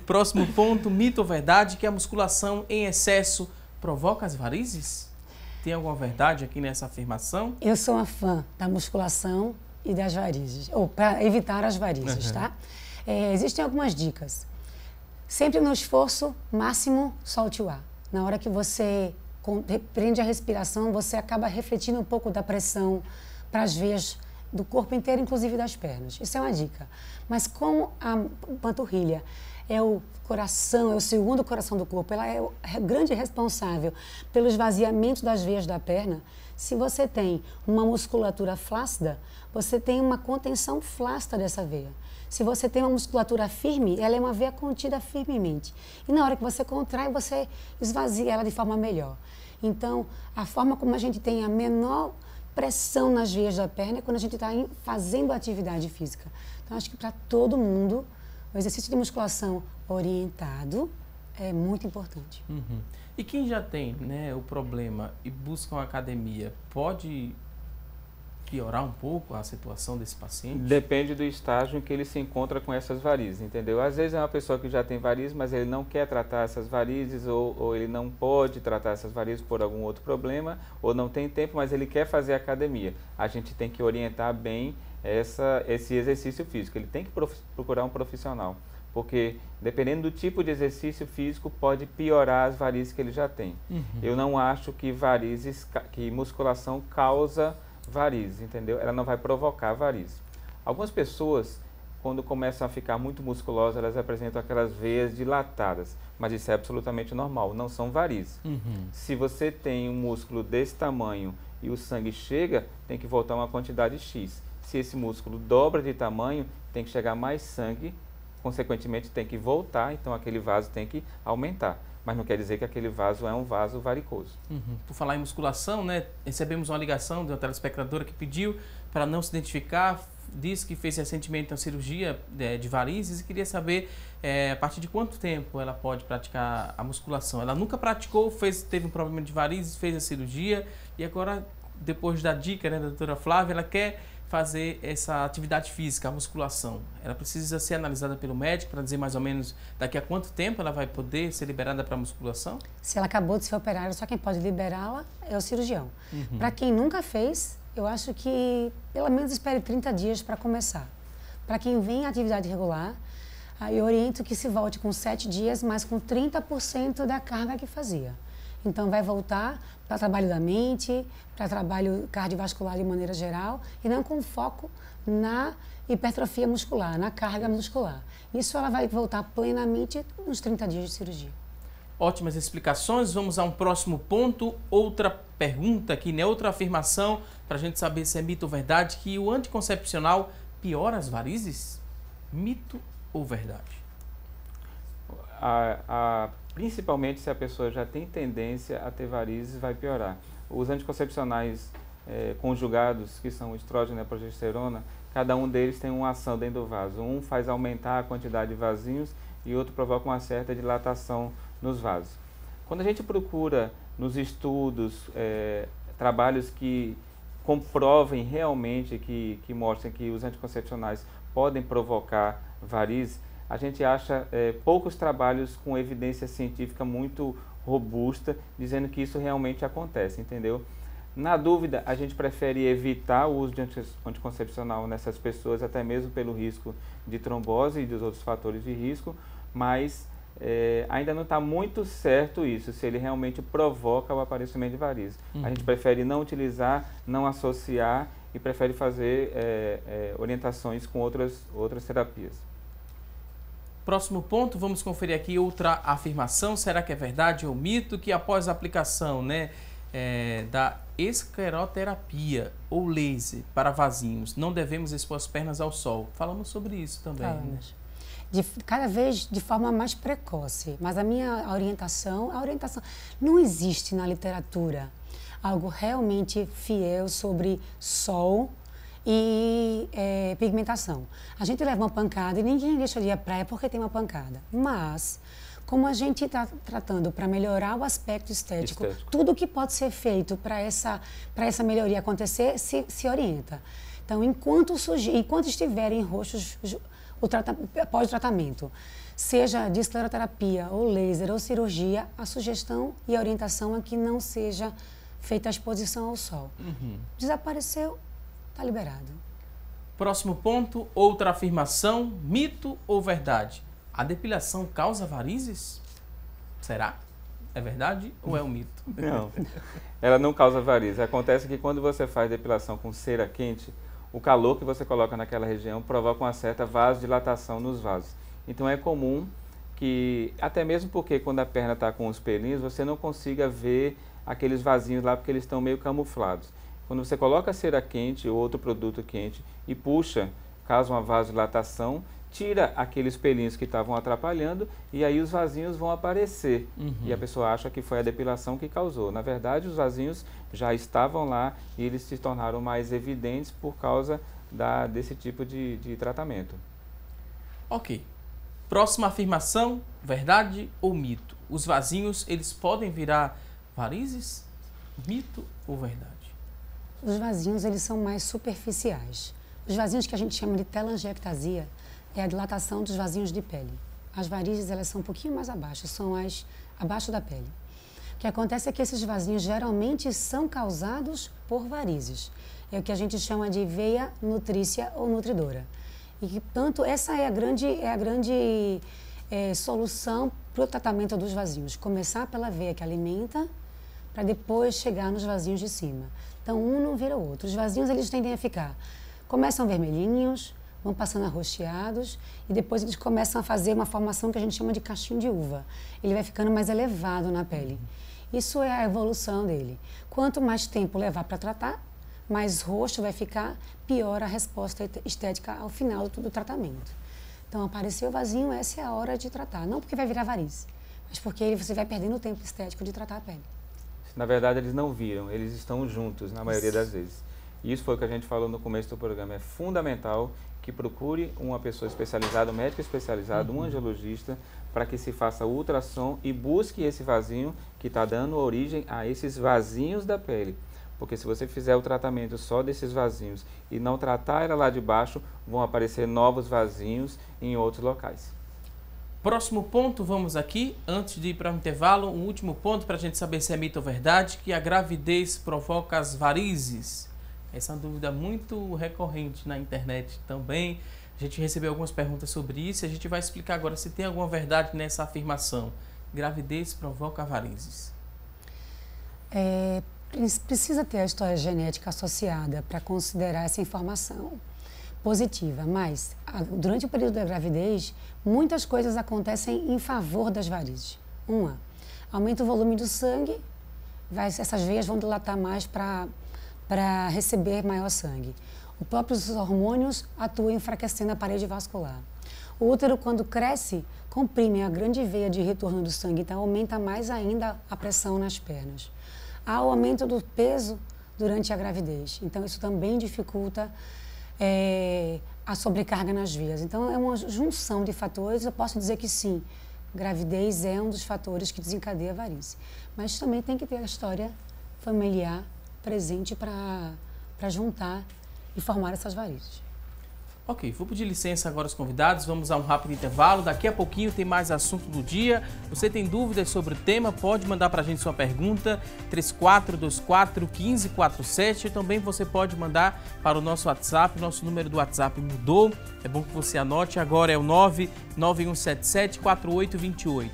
Próximo ponto, mito ou verdade que a musculação em excesso provoca as varizes? Tem alguma verdade aqui nessa afirmação? Eu sou uma fã da musculação e das varizes, ou para evitar as varizes, tá? Existem algumas dicas. Sempre no esforço máximo, solte o ar. Na hora que você prende a respiração, você acaba refletindo um pouco da pressão para as veias do corpo inteiro, inclusive das pernas. Isso é uma dica. Mas como a panturrilha é o coração, é o segundo coração do corpo, ela é o grande responsável pelo esvaziamento das veias da perna. Se você tem uma musculatura flácida, você tem uma contenção flácida dessa veia. Se você tem uma musculatura firme, ela é uma veia contida firmemente. E na hora que você contrai, você esvazia ela de forma melhor. Então, a forma como a gente tem a menor pressão nas veias da perna é quando a gente está fazendo atividade física. Então, acho que para todo mundo, o exercício de musculação orientado é muito importante. E quem já tem, né, o problema e busca uma academia, pode piorar um pouco a situação desse paciente? Depende do estágio em que ele se encontra com essas varizes, entendeu? Às vezes é uma pessoa que já tem varizes, mas ele não quer tratar essas varizes ou ele não pode tratar essas varizes por algum outro problema ou não tem tempo, mas ele quer fazer academia. A gente tem que orientar bem esse exercício físico. Ele tem que procurar um profissional, porque dependendo do tipo de exercício físico pode piorar as varizes que ele já tem. Eu não acho que musculação causa varizes, entendeu? Ela não vai provocar varizes. Algumas pessoas, quando começam a ficar muito musculosas, elas apresentam aquelas veias dilatadas, mas isso é absolutamente normal, não são varizes. Se você tem um músculo desse tamanho e o sangue chega, tem que voltar uma quantidade X. Se esse músculo dobra de tamanho, tem que chegar mais sangue, consequentemente tem que voltar, então aquele vaso tem que aumentar. Mas não quer dizer que aquele vaso é um vaso varicoso. Por falar em musculação, né, recebemos uma ligação de uma telespectadora que pediu para não se identificar, disse que fez recentemente uma cirurgia de varizes e queria saber a partir de quanto tempo ela pode praticar a musculação. Ela nunca praticou, teve um problema de varizes, fez a cirurgia e agora, depois da dica, né, da doutora Flávia, ela quer fazer essa atividade física, a musculação. Ela precisa ser analisada pelo médico para dizer mais ou menos daqui a quanto tempo ela vai poder ser liberada para a musculação? Se ela acabou de ser operada, só quem pode liberá-la é o cirurgião. Para quem nunca fez, eu acho que pelo menos espere 30 dias para começar. Para quem vem em atividade regular, aí eu oriento que se volte com 7 dias, mas com 30% da carga que fazia. Então, vai voltar para trabalho da mente, para trabalho cardiovascular de maneira geral, e não com foco na hipertrofia muscular, na carga muscular. Isso ela vai voltar plenamente nos 30 dias de cirurgia. Ótimas explicações. Vamos a um próximo ponto. Outra pergunta aqui, né? Outra afirmação, para a gente saber se é mito ou verdade, que o anticoncepcional piora as varizes? Mito ou verdade? Principalmente se a pessoa já tem tendência a ter varizes, vai piorar. Os anticoncepcionais conjugados, que são o estrógeno e a progesterona, cada um deles tem uma ação dentro do vaso. Um faz aumentar a quantidade de vasinhos e outro provoca uma certa dilatação nos vasos. Quando a gente procura nos estudos, trabalhos que comprovem realmente, que mostrem que os anticoncepcionais podem provocar varizes, a gente acha poucos trabalhos com evidência científica muito robusta, dizendo que isso realmente acontece, entendeu? Na dúvida, a gente prefere evitar o uso de anticoncepcional nessas pessoas, até mesmo pelo risco de trombose e dos outros fatores de risco, mas ainda não está muito certo isso, se ele realmente provoca o aparecimento de varizes. A gente prefere não utilizar, não associar e prefere fazer orientações com outras terapias. Próximo ponto, vamos conferir aqui outra afirmação. Será que é verdade ou mito que após a aplicação, né, da escleroterapia ou laser para vasinhos, não devemos expor as pernas ao sol? Falamos sobre isso também. Falamos. Cada vez de forma mais precoce. Mas a minha orientação, não existe na literatura algo realmente fiel sobre sol e pigmentação. A gente leva uma pancada e ninguém deixa de ir à praia porque tem uma pancada. Mas, como a gente está tratando para melhorar o aspecto estético, tudo que pode ser feito para essa melhoria acontecer se orienta. Então, enquanto estiver em rostos após o tratamento, seja de escleroterapia ou laser ou cirurgia, a sugestão e a orientação é que não seja feita a exposição ao sol. Desapareceu, está liberado. Próximo ponto, outra afirmação, mito ou verdade? A depilação causa varizes? Será? É verdade ou é um mito? Não, ela não causa varizes. Acontece que quando você faz depilação com cera quente, o calor que você coloca naquela região provoca uma certa vasodilatação nos vasos. Então é comum que, até mesmo porque quando a perna está com os pelinhos, você não consiga ver aqueles vasinhos lá porque eles estão meio camuflados. Quando você coloca cera quente ou outro produto quente e puxa, causa uma vasodilatação, tira aqueles pelinhos que estavam atrapalhando e aí os vasinhos vão aparecer. E a pessoa acha que foi a depilação que causou. Na verdade, os vasinhos já estavam lá e eles se tornaram mais evidentes por causa desse tipo de tratamento. Ok. Próxima afirmação, verdade ou mito? Os vasinhos, eles podem virar varizes? Mito ou verdade? Os vasinhos, eles são mais superficiais. Os vasinhos que a gente chama de telangiectasia é a dilatação dos vasinhos de pele. As varizes, elas são um pouquinho mais abaixo, são as abaixo da pele. O que acontece é que esses vasinhos geralmente são causados por varizes. É o que a gente chama de veia nutrícia ou nutridora. E, portanto, essa é a grande solução para o tratamento dos vasinhos. Começar pela veia que alimenta, para depois chegar nos vasinhos de cima. Então, um não vira o outro. Os vasinhos, eles tendem a ficar, começam vermelhinhos, vão passando arroxeados e depois eles começam a fazer uma formação que a gente chama de cachinho de uva. Ele vai ficando mais elevado na pele. Isso é a evolução dele. Quanto mais tempo levar para tratar, mais roxo vai ficar, pior a resposta estética ao final do tratamento. Então, apareceu o vasinho, essa é a hora de tratar. Não porque vai virar variz, mas porque você vai perdendo o tempo estético de tratar a pele. Na verdade, eles não viram, eles estão juntos na maioria das vezes. E isso foi o que a gente falou no começo do programa. É fundamental que procure uma pessoa especializada, um médico especializado, um angiologista, para que se faça ultrassom e busque esse vasinho que está dando origem a esses vasinhos da pele. Porque se você fizer o tratamento só desses vasinhos e não tratar ela lá de baixo, vão aparecer novos vasinhos em outros locais. Próximo ponto, vamos aqui, antes de ir para o intervalo, um último ponto para a gente saber se é mito ou verdade, que a gravidez provoca as varizes. Essa é uma dúvida muito recorrente na internet também. A gente recebeu algumas perguntas sobre isso e a gente vai explicar agora se tem alguma verdade nessa afirmação. Gravidez provoca varizes. Precisa ter a história genética associada para considerar essa informação positiva, mas durante o período da gravidez, muitas coisas acontecem em favor das varizes. Aumenta o volume do sangue, essas veias vão dilatar mais para receber maior sangue. Os próprios hormônios atuam enfraquecendo a parede vascular. O útero, quando cresce, comprime a grande veia de retorno do sangue, então aumenta mais ainda a pressão nas pernas. Há o aumento do peso durante a gravidez, então isso também dificulta a sobrecarga nas veias. Então é uma junção de fatores, eu posso dizer que sim, gravidez é um dos fatores que desencadeia a varize. Mas também tem que ter a história familiar presente para juntar e formar essas varizes. Ok, vou pedir licença agora aos convidados, vamos a um rápido intervalo, daqui a pouquinho tem mais assunto do dia. Você tem dúvidas sobre o tema, pode mandar para a gente sua pergunta, 3424-1547, também você pode mandar para o nosso WhatsApp, nosso número do WhatsApp mudou, é bom que você anote, agora é o 99177-4828,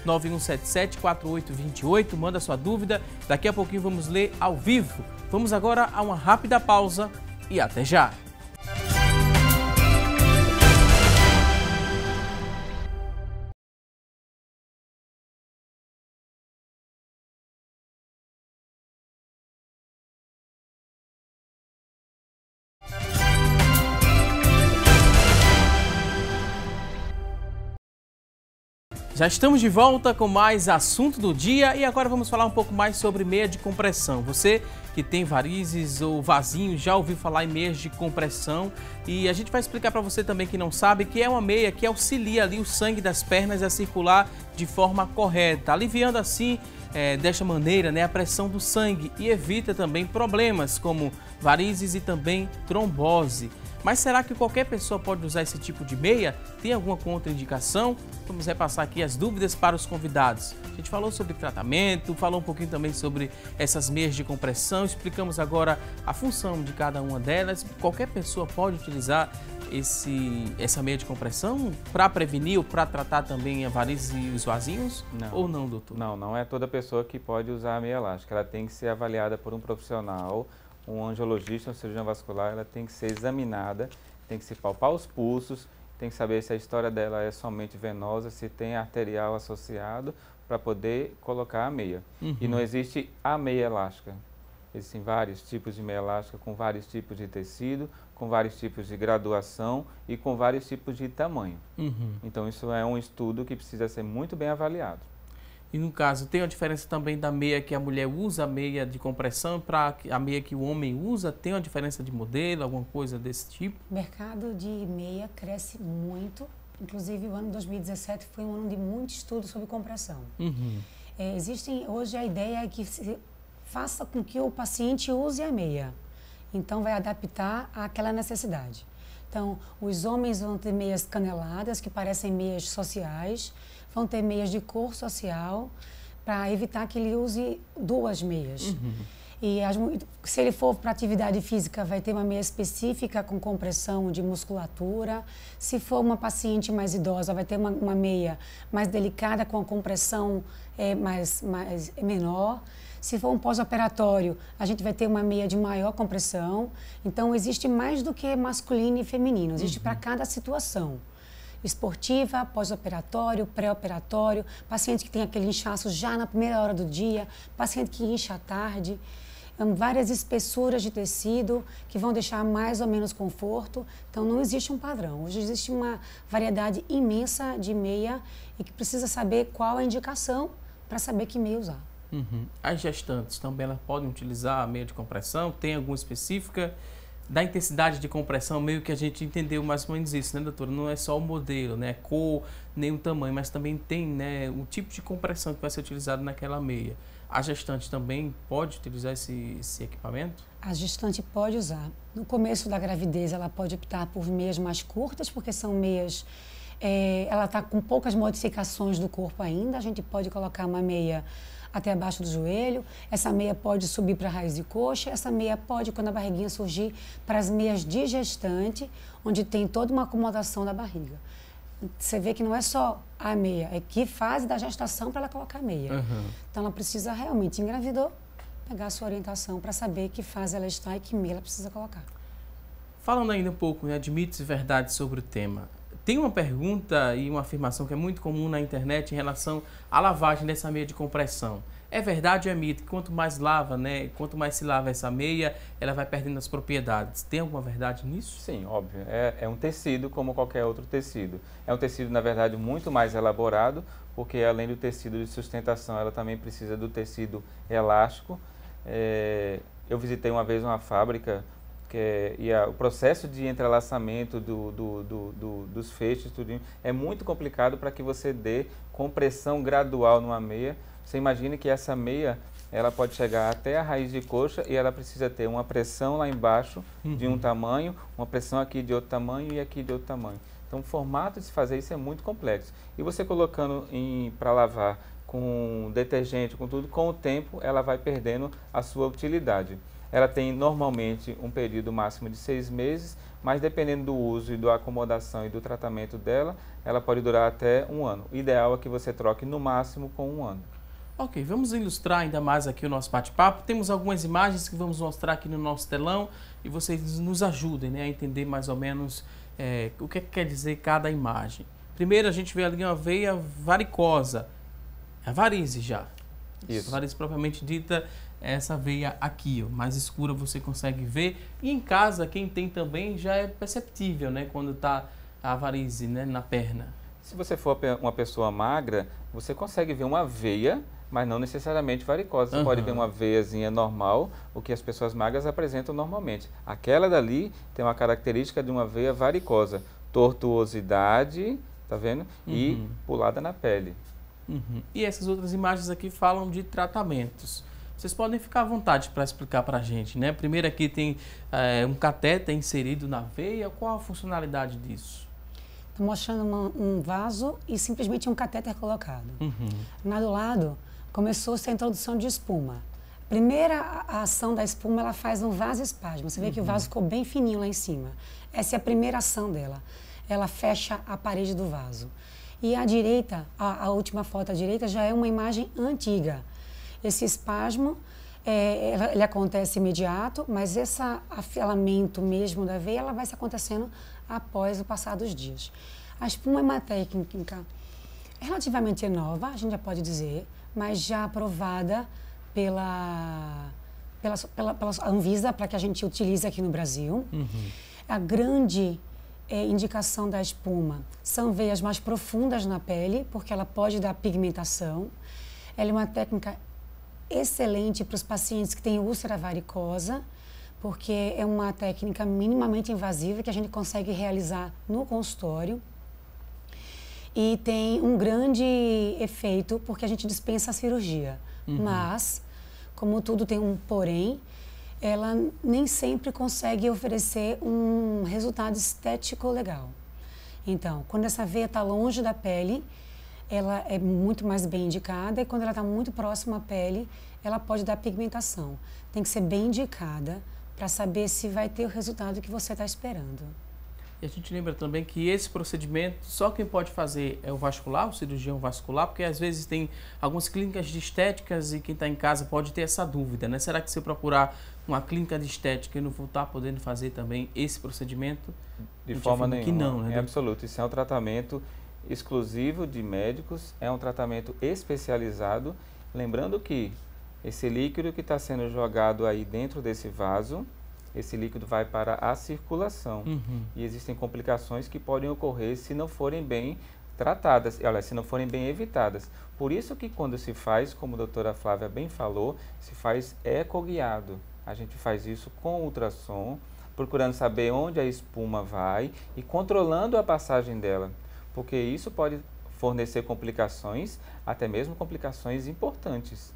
99177-4828, manda sua dúvida, daqui a pouquinho vamos ler ao vivo. Vamos agora a uma rápida pausa e até já! Já estamos de volta com mais assunto do dia e agora vamos falar um pouco mais sobre meia de compressão. Você que tem varizes ou vasinhos já ouviu falar em meias de compressão e a gente vai explicar para você também que não sabe que é uma meia que auxilia ali o sangue das pernas a circular de forma correta, aliviando assim desta maneira, né, a pressão do sangue e evita também problemas como varizes e também trombose. Mas será que qualquer pessoa pode usar esse tipo de meia? Tem alguma contraindicação? Vamos repassar aqui as dúvidas para os convidados. A gente falou sobre tratamento, falou um pouquinho também sobre essas meias de compressão, explicamos agora a função de cada uma delas. Qualquer pessoa pode utilizar essa meia de compressão para prevenir ou para tratar também a varizes e os vasinhos? Não. Ou não, doutor? Não, não é toda pessoa que pode usar a meia elástica. Ela tem que ser avaliada por um profissional, um angiologista, um cirurgião vascular. Ela tem que ser examinada, tem que se palpar os pulsos, tem que saber se a história dela é somente venosa, se tem arterial associado, para poder colocar a meia. E não existe a meia elástica. Existem vários tipos de meia elástica, com vários tipos de tecido, com vários tipos de graduação e com vários tipos de tamanho. Então isso é um estudo que precisa ser muito bem avaliado. E no caso, tem a diferença também da meia que a mulher usa, a meia de compressão, para a meia que o homem usa? Tem uma diferença de modelo, alguma coisa desse tipo? O mercado de meia cresce muito. Inclusive, o ano 2017 foi um ano de muito estudo sobre compressão. Hoje a ideia é que se faça com que o paciente use a meia. Então, vai adaptar àquela necessidade. Então, os homens vão ter meias caneladas, que parecem meias sociais, vão ter meias de cor social, para evitar que ele use duas meias. E se ele for para atividade física, vai ter uma meia específica com compressão de musculatura. Se for uma paciente mais idosa, vai ter uma meia mais delicada, com a compressão menor. Se for um pós-operatório, a gente vai ter uma meia de maior compressão. Então, existe mais do que masculino e feminino. Existe para cada situação. Esportiva, pós-operatório, pré-operatório, paciente que tem aquele inchaço já na primeira hora do dia, paciente que incha à tarde, várias espessuras de tecido que vão deixar mais ou menos conforto. Então, não existe um padrão. Hoje existe uma variedade imensa de meia e que precisa saber qual a indicação para saber que meia usar. As gestantes também elas podem utilizar a meia de compressão? Tem alguma específica? Da intensidade de compressão, meio que a gente entendeu mais ou menos isso, né, doutora? Não é só o modelo, né, cor, nem o tamanho, mas também tem, né, o tipo de compressão que vai ser utilizado naquela meia. A gestante também pode utilizar esse equipamento? A gestante pode usar. No começo da gravidez, ela pode optar por meias mais curtas, porque são meias... ela está com poucas modificações do corpo ainda. A gente pode colocar uma meia até abaixo do joelho, essa meia pode subir para a raiz de coxa, essa meia pode, quando a barriguinha surgir, para as meias de gestante, onde tem toda uma acomodação da barriga. Você vê que não é só a meia, é que fase da gestação para ela colocar a meia. Então ela precisa realmente, engravidou, pegar a sua orientação para saber que fase ela está e que meia ela precisa colocar. Falando ainda um pouco, né, de mitos e verdades sobre o tema, tem uma pergunta e uma afirmação que é muito comum na internet em relação à lavagem dessa meia de compressão. É verdade ou é mito? Quanto mais lava, né? Quanto mais se lava essa meia, ela vai perdendo as propriedades. Tem alguma verdade nisso? Sim, óbvio. É um tecido como qualquer outro tecido. É um tecido, na verdade, muito mais elaborado, porque além do tecido de sustentação, ela também precisa do tecido elástico. Eu visitei uma vez uma fábrica o processo de entrelaçamento dos feixes tudinho, é muito complicado para que você dê compressão gradual numa meia. Você imagina que essa meia ela pode chegar até a raiz de coxa e ela precisa ter uma pressão lá embaixo de um tamanho, uma pressão aqui de outro tamanho e aqui de outro tamanho. Então o formato de se fazer isso é muito complexo. E você colocando para lavar com detergente, com tudo, com o tempo ela vai perdendo a sua utilidade. Ela tem normalmente um período máximo de 6 meses, mas dependendo do uso e da acomodação e do tratamento dela, ela pode durar até 1 ano. O ideal é que você troque no máximo com 1 ano. Ok, vamos ilustrar ainda mais aqui o nosso bate-papo. Temos algumas imagens que vamos mostrar aqui no nosso telão e vocês nos ajudem, né, a entender mais ou menos o que quer dizer cada imagem. Primeiro a gente vê ali uma veia varicosa, a varize já. Isso. A varize propriamente dita, essa veia aqui, ó, mais escura você consegue ver. E em casa, quem tem também já é perceptível, né, quando está a varize, né, na perna. Se você for uma pessoa magra, você consegue ver uma veia, mas não necessariamente varicosa. Você pode ver uma veiazinha normal, o que as pessoas magras apresentam normalmente. Aquela dali tem uma característica de uma veia varicosa, tortuosidade, tá vendo? E pulada na pele. E essas outras imagens aqui falam de tratamentos. Vocês podem ficar à vontade para explicar para a gente, né? Primeiro aqui tem um catéter inserido na veia. Qual a funcionalidade disso? Estou mostrando um vaso e simplesmente um catéter colocado. Lá do lado, começou-se a introdução de espuma. Primeira a ação da espuma, ela faz um vasoespasmo. Você vê que o vaso ficou bem fininho lá em cima. Essa é a primeira ação dela. Ela fecha a parede do vaso. E à direita, a última foto à direita, já é uma imagem antiga. Esse espasmo, ele acontece imediato, mas esse afilamento mesmo da veia, ela vai se acontecendo após o passar dos dias. A espuma é uma técnica relativamente nova, a gente já pode dizer, mas já aprovada pela Anvisa para que a gente utilize aqui no Brasil. A grande indicação da espuma são veias mais profundas na pele, porque ela pode dar pigmentação. Ela é uma técnica excelente para os pacientes que têm úlcera varicosa, porque é uma técnica minimamente invasiva que a gente consegue realizar no consultório. E tem um grande efeito porque a gente dispensa a cirurgia. Mas, como tudo tem um porém, ela nem sempre consegue oferecer um resultado estético legal. Então, quando essa veia está longe da pele, ela é muito mais bem indicada, e quando ela está muito próxima à pele, ela pode dar pigmentação. Tem que ser bem indicada para saber se vai ter o resultado que você está esperando. E a gente lembra também que esse procedimento, só quem pode fazer é o vascular, o cirurgião vascular, porque às vezes tem algumas clínicas de estéticas e quem está em casa pode ter essa dúvida, né? Será que se eu procurar uma clínica de estética eu não vou estar podendo fazer também esse procedimento? De forma nenhuma, que não, né? Em absoluto. Isso é um tratamento exclusivo de médicos, é um tratamento especializado. Lembrando que esse líquido que está sendo jogado aí dentro desse vaso, esse líquido vai para a circulação. E existem complicações que podem ocorrer se não forem bem tratadas, se não forem bem evitadas. Por isso que quando se faz, como a doutora Flávia bem falou, se faz ecoguiado. A gente faz isso com ultrassom, procurando saber onde a espuma vai e controlando a passagem dela. Porque isso pode fornecer complicações, até mesmo complicações importantes.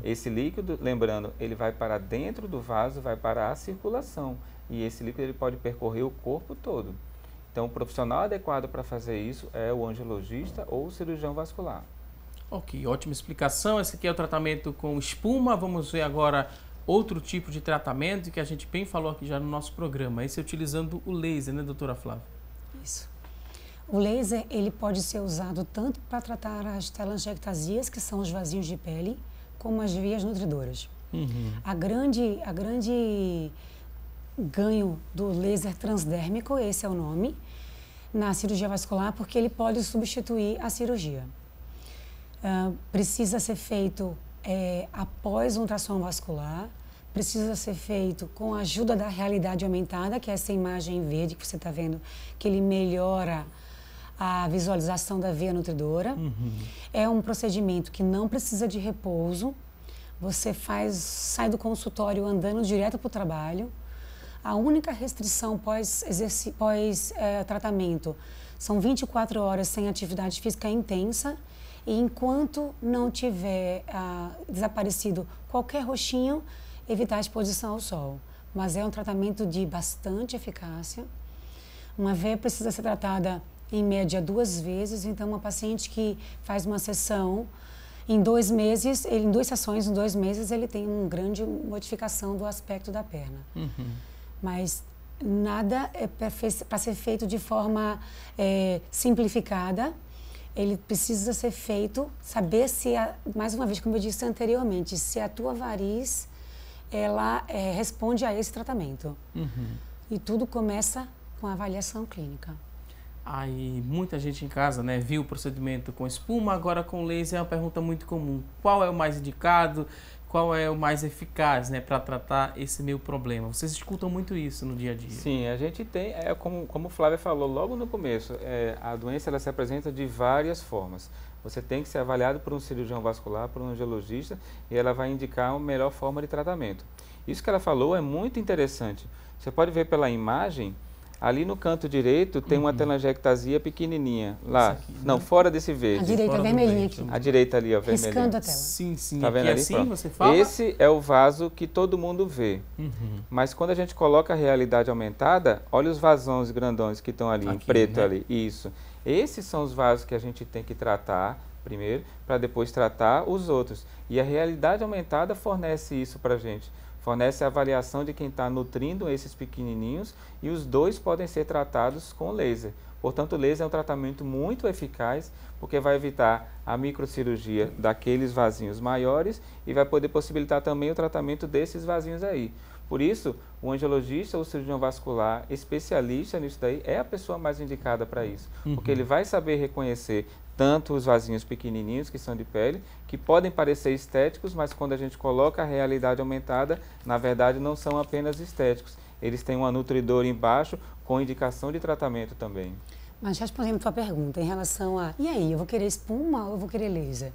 Esse líquido, lembrando, ele vai para dentro do vaso, vai para a circulação. E esse líquido ele pode percorrer o corpo todo. Então, o profissional adequado para fazer isso é o angiologista ou o cirurgião vascular. Ok, ótima explicação. Esse aqui é o tratamento com espuma. Vamos ver agora outro tipo de tratamento que a gente bem falou aqui já no nosso programa. Esse é utilizando o laser, né, doutora Flávia? Isso. O laser, ele pode ser usado tanto para tratar as telangiectasias, que são os vasinhos de pele, como as veias nutridoras. A grande ganho do laser transdérmico, esse é o nome, na cirurgia vascular, porque ele pode substituir a cirurgia. Precisa ser feito após um ultrassom vascular, precisa ser feito com a ajuda da realidade aumentada, que é essa imagem verde que você está vendo, que ele melhora a visualização da veia nutridora. É um procedimento que não precisa de repouso. Você sai do consultório andando direto para o trabalho. A única restrição pós-tratamento são 24 horas sem atividade física intensa. E enquanto não tiver desaparecido qualquer roxinho, evitar a exposição ao sol. Mas é um tratamento de bastante eficácia. Uma veia precisa ser tratada em média 2 vezes, então uma paciente que faz uma sessão em 2 meses, em 2 sessões, em 2 meses, ele tem uma grande modificação do aspecto da perna. Mas nada é para ser feito de forma simplificada. Ele precisa ser feito, saber se, mais uma vez, como eu disse anteriormente, se a tua variz, ela responde a esse tratamento. E tudo começa com a avaliação clínica. Aí muita gente em casa, né, viu o procedimento com espuma, agora com laser é uma pergunta muito comum. Qual é o mais indicado? qual é o mais eficaz, né, para tratar esse meu problema? Vocês escutam muito isso no dia a dia. Sim, a gente tem, como Flávia falou logo no começo, a doença ela se apresenta de várias formas. Você tem que ser avaliado por um cirurgião vascular, por um angiologista, e ela vai indicar a melhor forma de tratamento. Isso que ela falou é muito interessante. Você pode ver pela imagem, ali no canto direito tem uma telangiectasia pequenininha, lá, aqui, né? não, fora desse verde. A direita vermelhinha aqui. A direita ali, ó, vermelhinha. Riscando a tela. Sim, sim. Tá vendo aqui ali? assim Pronto. você fala? Esse é o vaso que todo mundo vê. Mas quando a gente coloca a realidade aumentada, olha os vasões grandões que estão ali, em Aqui, preto né? ali. Isso. Esses são os vasos que a gente tem que tratar primeiro, para depois tratar os outros. E a realidade aumentada fornece isso para a gente. Fornece a avaliação de quem está nutrindo esses pequenininhos, e os dois podem ser tratados com laser. Portanto, o laser é um tratamento muito eficaz, porque vai evitar a microcirurgia daqueles vasinhos maiores e vai poder possibilitar também o tratamento desses vasinhos aí. Por isso, o angiologista ou cirurgião vascular especialista nisso daí é a pessoa mais indicada para isso, porque ele vai saber reconhecer tanto os vasinhos pequenininhos que são de pele, que podem parecer estéticos, mas quando a gente coloca a realidade aumentada, na verdade não são apenas estéticos. Eles têm uma nutridora embaixo com indicação de tratamento também. Mas respondendo a tua pergunta em relação a, e aí, eu vou querer espuma ou eu vou querer laser?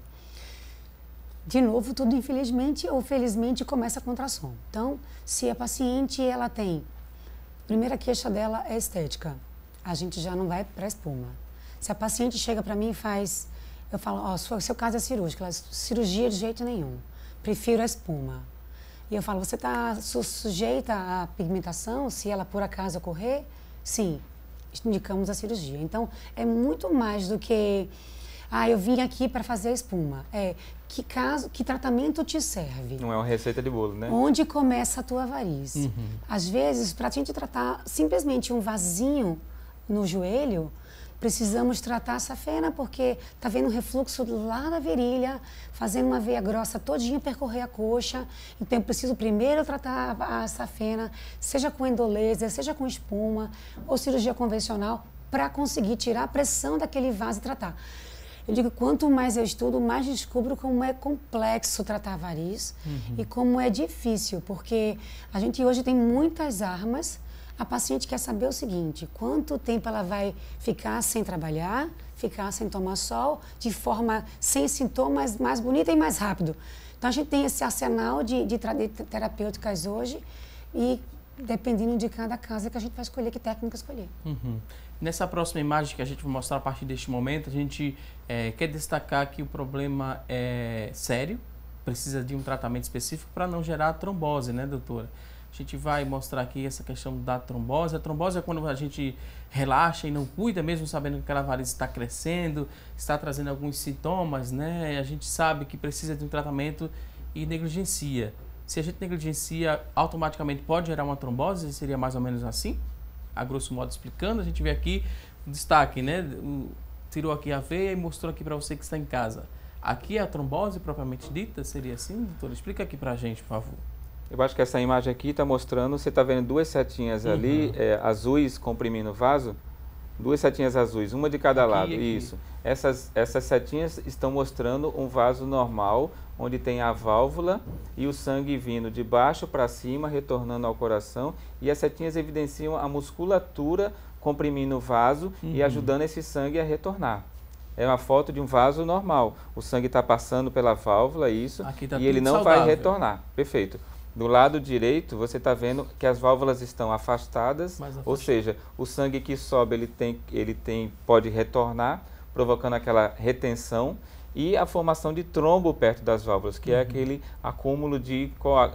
De novo, tudo infelizmente ou felizmente começa com ultrassom. Então, se a paciente ela tem, a primeira queixa dela é estética, a gente já não vai para espuma. Se a paciente chega para mim e faz, eu falo, ó, seu caso é cirúrgico, cirurgia de jeito nenhum, prefiro a espuma. E eu falo, você está sujeita à pigmentação, se ela por acaso ocorrer? Sim, indicamos a cirurgia. Então, é muito mais do que, eu vim aqui para fazer a espuma. Que tratamento te serve? Não é uma receita de bolo, né? Onde começa a tua varize? Às vezes, para a gente tratar simplesmente um vasinho no joelho, precisamos tratar a safena, porque está vendo um refluxo lá da virilha, fazendo uma veia grossa todinha percorrer a coxa. Então, eu preciso primeiro tratar a safena, seja com endolaser, seja com espuma ou cirurgia convencional, para conseguir tirar a pressão daquele vaso e tratar. Eu digo, quanto mais eu estudo, mais descubro como é complexo tratar a variz e como é difícil, porque a gente hoje tem muitas armas. A paciente quer saber o seguinte, quanto tempo ela vai ficar sem trabalhar, ficar sem tomar sol, de forma sem sintomas, mais bonita e mais rápido. Então, a gente tem esse arsenal de terapêuticas hoje e, dependendo de cada caso, que a gente vai escolher que técnica escolher. Nessa próxima imagem que a gente vai mostrar a partir deste momento, a gente quer destacar que o problema é sério, precisa de um tratamento específico para não gerar trombose, né, doutora? A gente vai mostrar aqui essa questão da trombose. A trombose é quando a gente relaxa e não cuida, mesmo sabendo que aquela variz está crescendo, está trazendo alguns sintomas, né? A gente sabe que precisa de um tratamento e negligencia. Se a gente negligencia, automaticamente pode gerar uma trombose? Seria mais ou menos assim? A grosso modo explicando, a gente vê aqui o destaque, né? Tirou aqui a veia e mostrou aqui para você que está em casa. Aqui é a trombose propriamente dita? Seria assim, doutora? Explica aqui para a gente, por favor. Eu acho que essa imagem aqui está mostrando, você está vendo duas setinhas ali, azuis comprimindo o vaso, duas setinhas azuis, uma de cada lado, isso. Essas setinhas estão mostrando um vaso normal, onde tem a válvula e o sangue vindo de baixo para cima, retornando ao coração, e as setinhas evidenciam a musculatura comprimindo o vaso e ajudando esse sangue a retornar. É uma foto de um vaso normal, o sangue está passando pela válvula, isso, e ele não vai retornar. Perfeito. Do lado direito, você está vendo que as válvulas estão afastadas, ou seja, o sangue que sobe pode retornar, provocando aquela retenção e a formação de trombo perto das válvulas, que é aquele acúmulo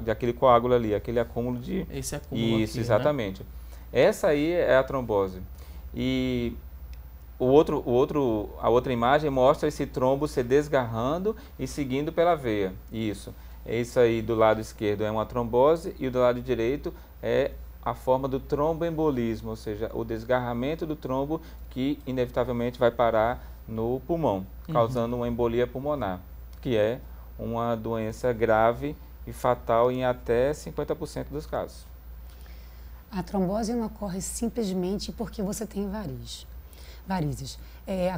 aquele coágulo ali, aquele acúmulo de... Esse acúmulo Isso, aqui, exatamente. Né? Essa aí é a trombose. E a outra imagem mostra esse trombo se desgarrando e seguindo pela veia. Isso. Isso aí do lado esquerdo é uma trombose e do lado direito é a forma do tromboembolismo, ou seja, o desgarramento do trombo que inevitavelmente vai parar no pulmão, causando uma embolia pulmonar, que é uma doença grave e fatal em até 50% dos casos. A trombose não ocorre simplesmente porque você tem varizes.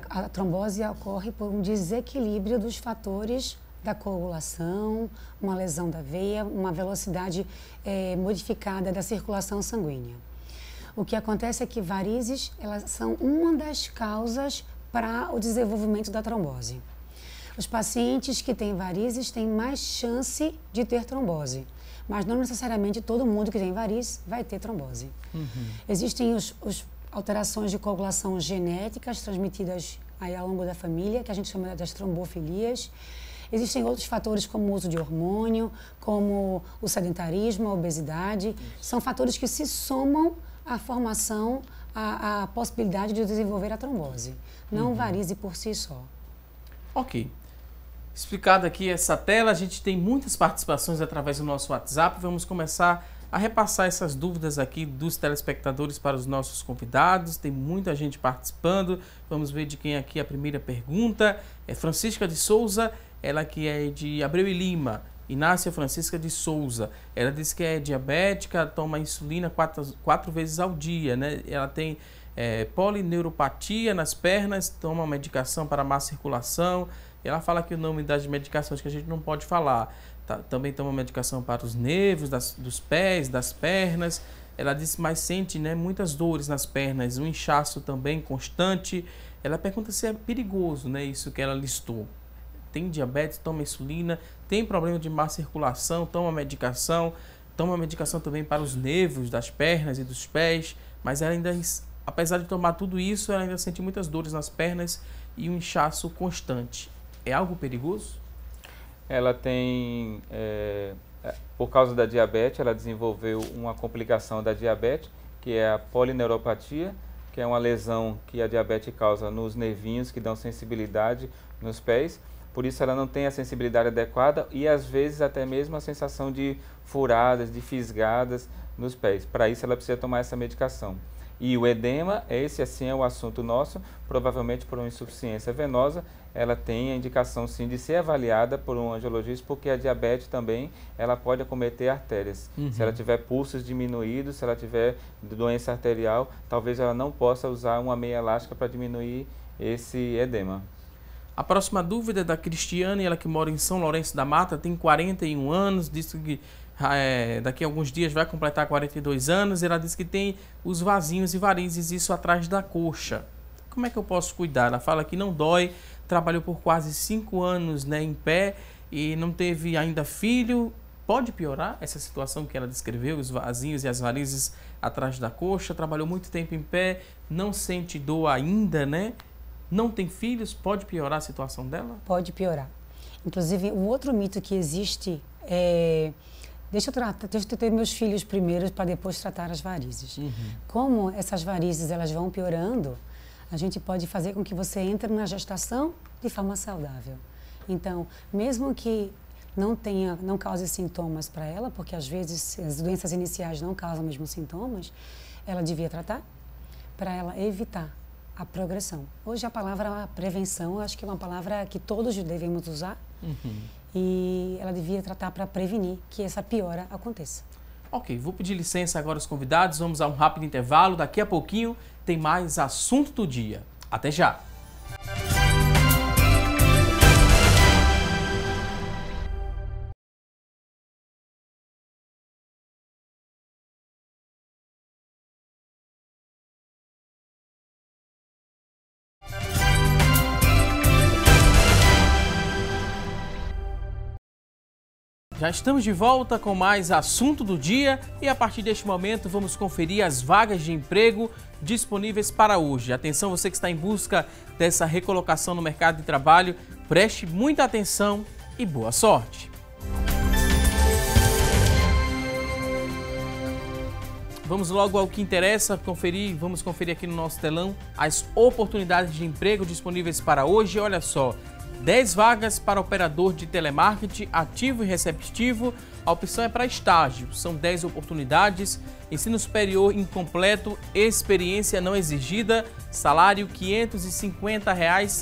A trombose ocorre por um desequilíbrio dos fatores da coagulação, uma lesão da veia, uma velocidade modificada da circulação sanguínea. O que acontece é que varizes, elas são uma das causas para o desenvolvimento da trombose. Os pacientes que têm varizes têm mais chance de ter trombose, mas não necessariamente todo mundo que tem varizes vai ter trombose. Existem as alterações de coagulação genéticas transmitidas aí ao longo da família, que a gente chama das trombofilias. Existem outros fatores como o uso de hormônio, como o sedentarismo, a obesidade. São fatores que se somam à formação, à possibilidade de desenvolver a trombose, não varize por si só. Ok. Explicado aqui essa tela, a gente tem muitas participações através do nosso WhatsApp. Vamos começar a repassar essas dúvidas aqui dos telespectadores para os nossos convidados. Tem muita gente participando. Vamos ver de quem é aqui a primeira pergunta. É Francisca de Souza, ela que é de Abreu e Lima. Inácia Francisca de Souza. Ela diz que é diabética, toma insulina 4 vezes ao dia, né? Ela tem polineuropatia nas pernas, toma medicação para má circulação. Ela fala que o nome das medicações que a gente não pode falar. Também toma medicação para os nervos dos pés, das pernas. Ela disse, mas sente, né, muitas dores nas pernas, um inchaço também constante. Ela pergunta se é perigoso, né, isso que ela listou. Tem diabetes, toma insulina, tem problema de má circulação, toma medicação também para os nervos das pernas e dos pés, mas ela ainda, apesar de tomar tudo isso, ela ainda sente muitas dores nas pernas e um inchaço constante. É algo perigoso? Ela tem, por causa da diabetes, ela desenvolveu uma complicação da diabetes, que é a polineuropatia, que é uma lesão que a diabetes causa nos nervinhos que dão sensibilidade nos pés. Por isso ela não tem a sensibilidade adequada e às vezes até mesmo a sensação de furadas, de fisgadas nos pés. Para isso ela precisa tomar essa medicação. E o edema, esse assim é o assunto nosso, provavelmente por uma insuficiência venosa, ela tem a indicação sim de ser avaliada por um angiologista, porque a diabetes também, ela pode acometer artérias. Se ela tiver pulsos diminuídos, se ela tiver doença arterial, talvez ela não possa usar uma meia elástica para diminuir esse edema. A próxima dúvida é da Cristiane, ela que mora em São Lourenço da Mata, tem 41 anos, disse que daqui a alguns dias vai completar 42 anos. Ela diz que tem os vasinhos e varizes, isso atrás da coxa. Como é que eu posso cuidar? Ela fala que não dói, trabalhou por quase 5 anos, né, em pé e não teve ainda filho. Pode piorar essa situação que ela descreveu, os vasinhos e as varizes atrás da coxa, trabalhou muito tempo em pé, não sente dor ainda, né? Não tem filhos, pode piorar a situação dela? Pode piorar. Inclusive, o outro mito que existe é... Deixa eu ter meus filhos primeiro para depois tratar as varizes. Como essas varizes elas vão piorando, a gente pode fazer com que você entre na gestação de forma saudável. Então, mesmo que não cause sintomas para ela, porque às vezes as doenças iniciais não causam mesmo sintomas, ela devia tratar para ela evitar a progressão. Hoje a palavra prevenção, eu acho que é uma palavra que todos devemos usar. E ela devia tratar para prevenir que essa piora aconteça. Ok, vou pedir licença agora aos convidados, vamos a um rápido intervalo, daqui a pouquinho tem mais assunto do dia. Até já! Já estamos de volta com mais assunto do dia e a partir deste momento vamos conferir as vagas de emprego disponíveis para hoje. Atenção, você que está em busca dessa recolocação no mercado de trabalho, preste muita atenção e boa sorte. Vamos logo ao que interessa, vamos conferir aqui no nosso telão as oportunidades de emprego disponíveis para hoje. Olha só. 10 vagas para operador de telemarketing ativo e receptivo. A opção é para estágio. São 10 oportunidades. Ensino superior incompleto, experiência não exigida, salário R$ 550.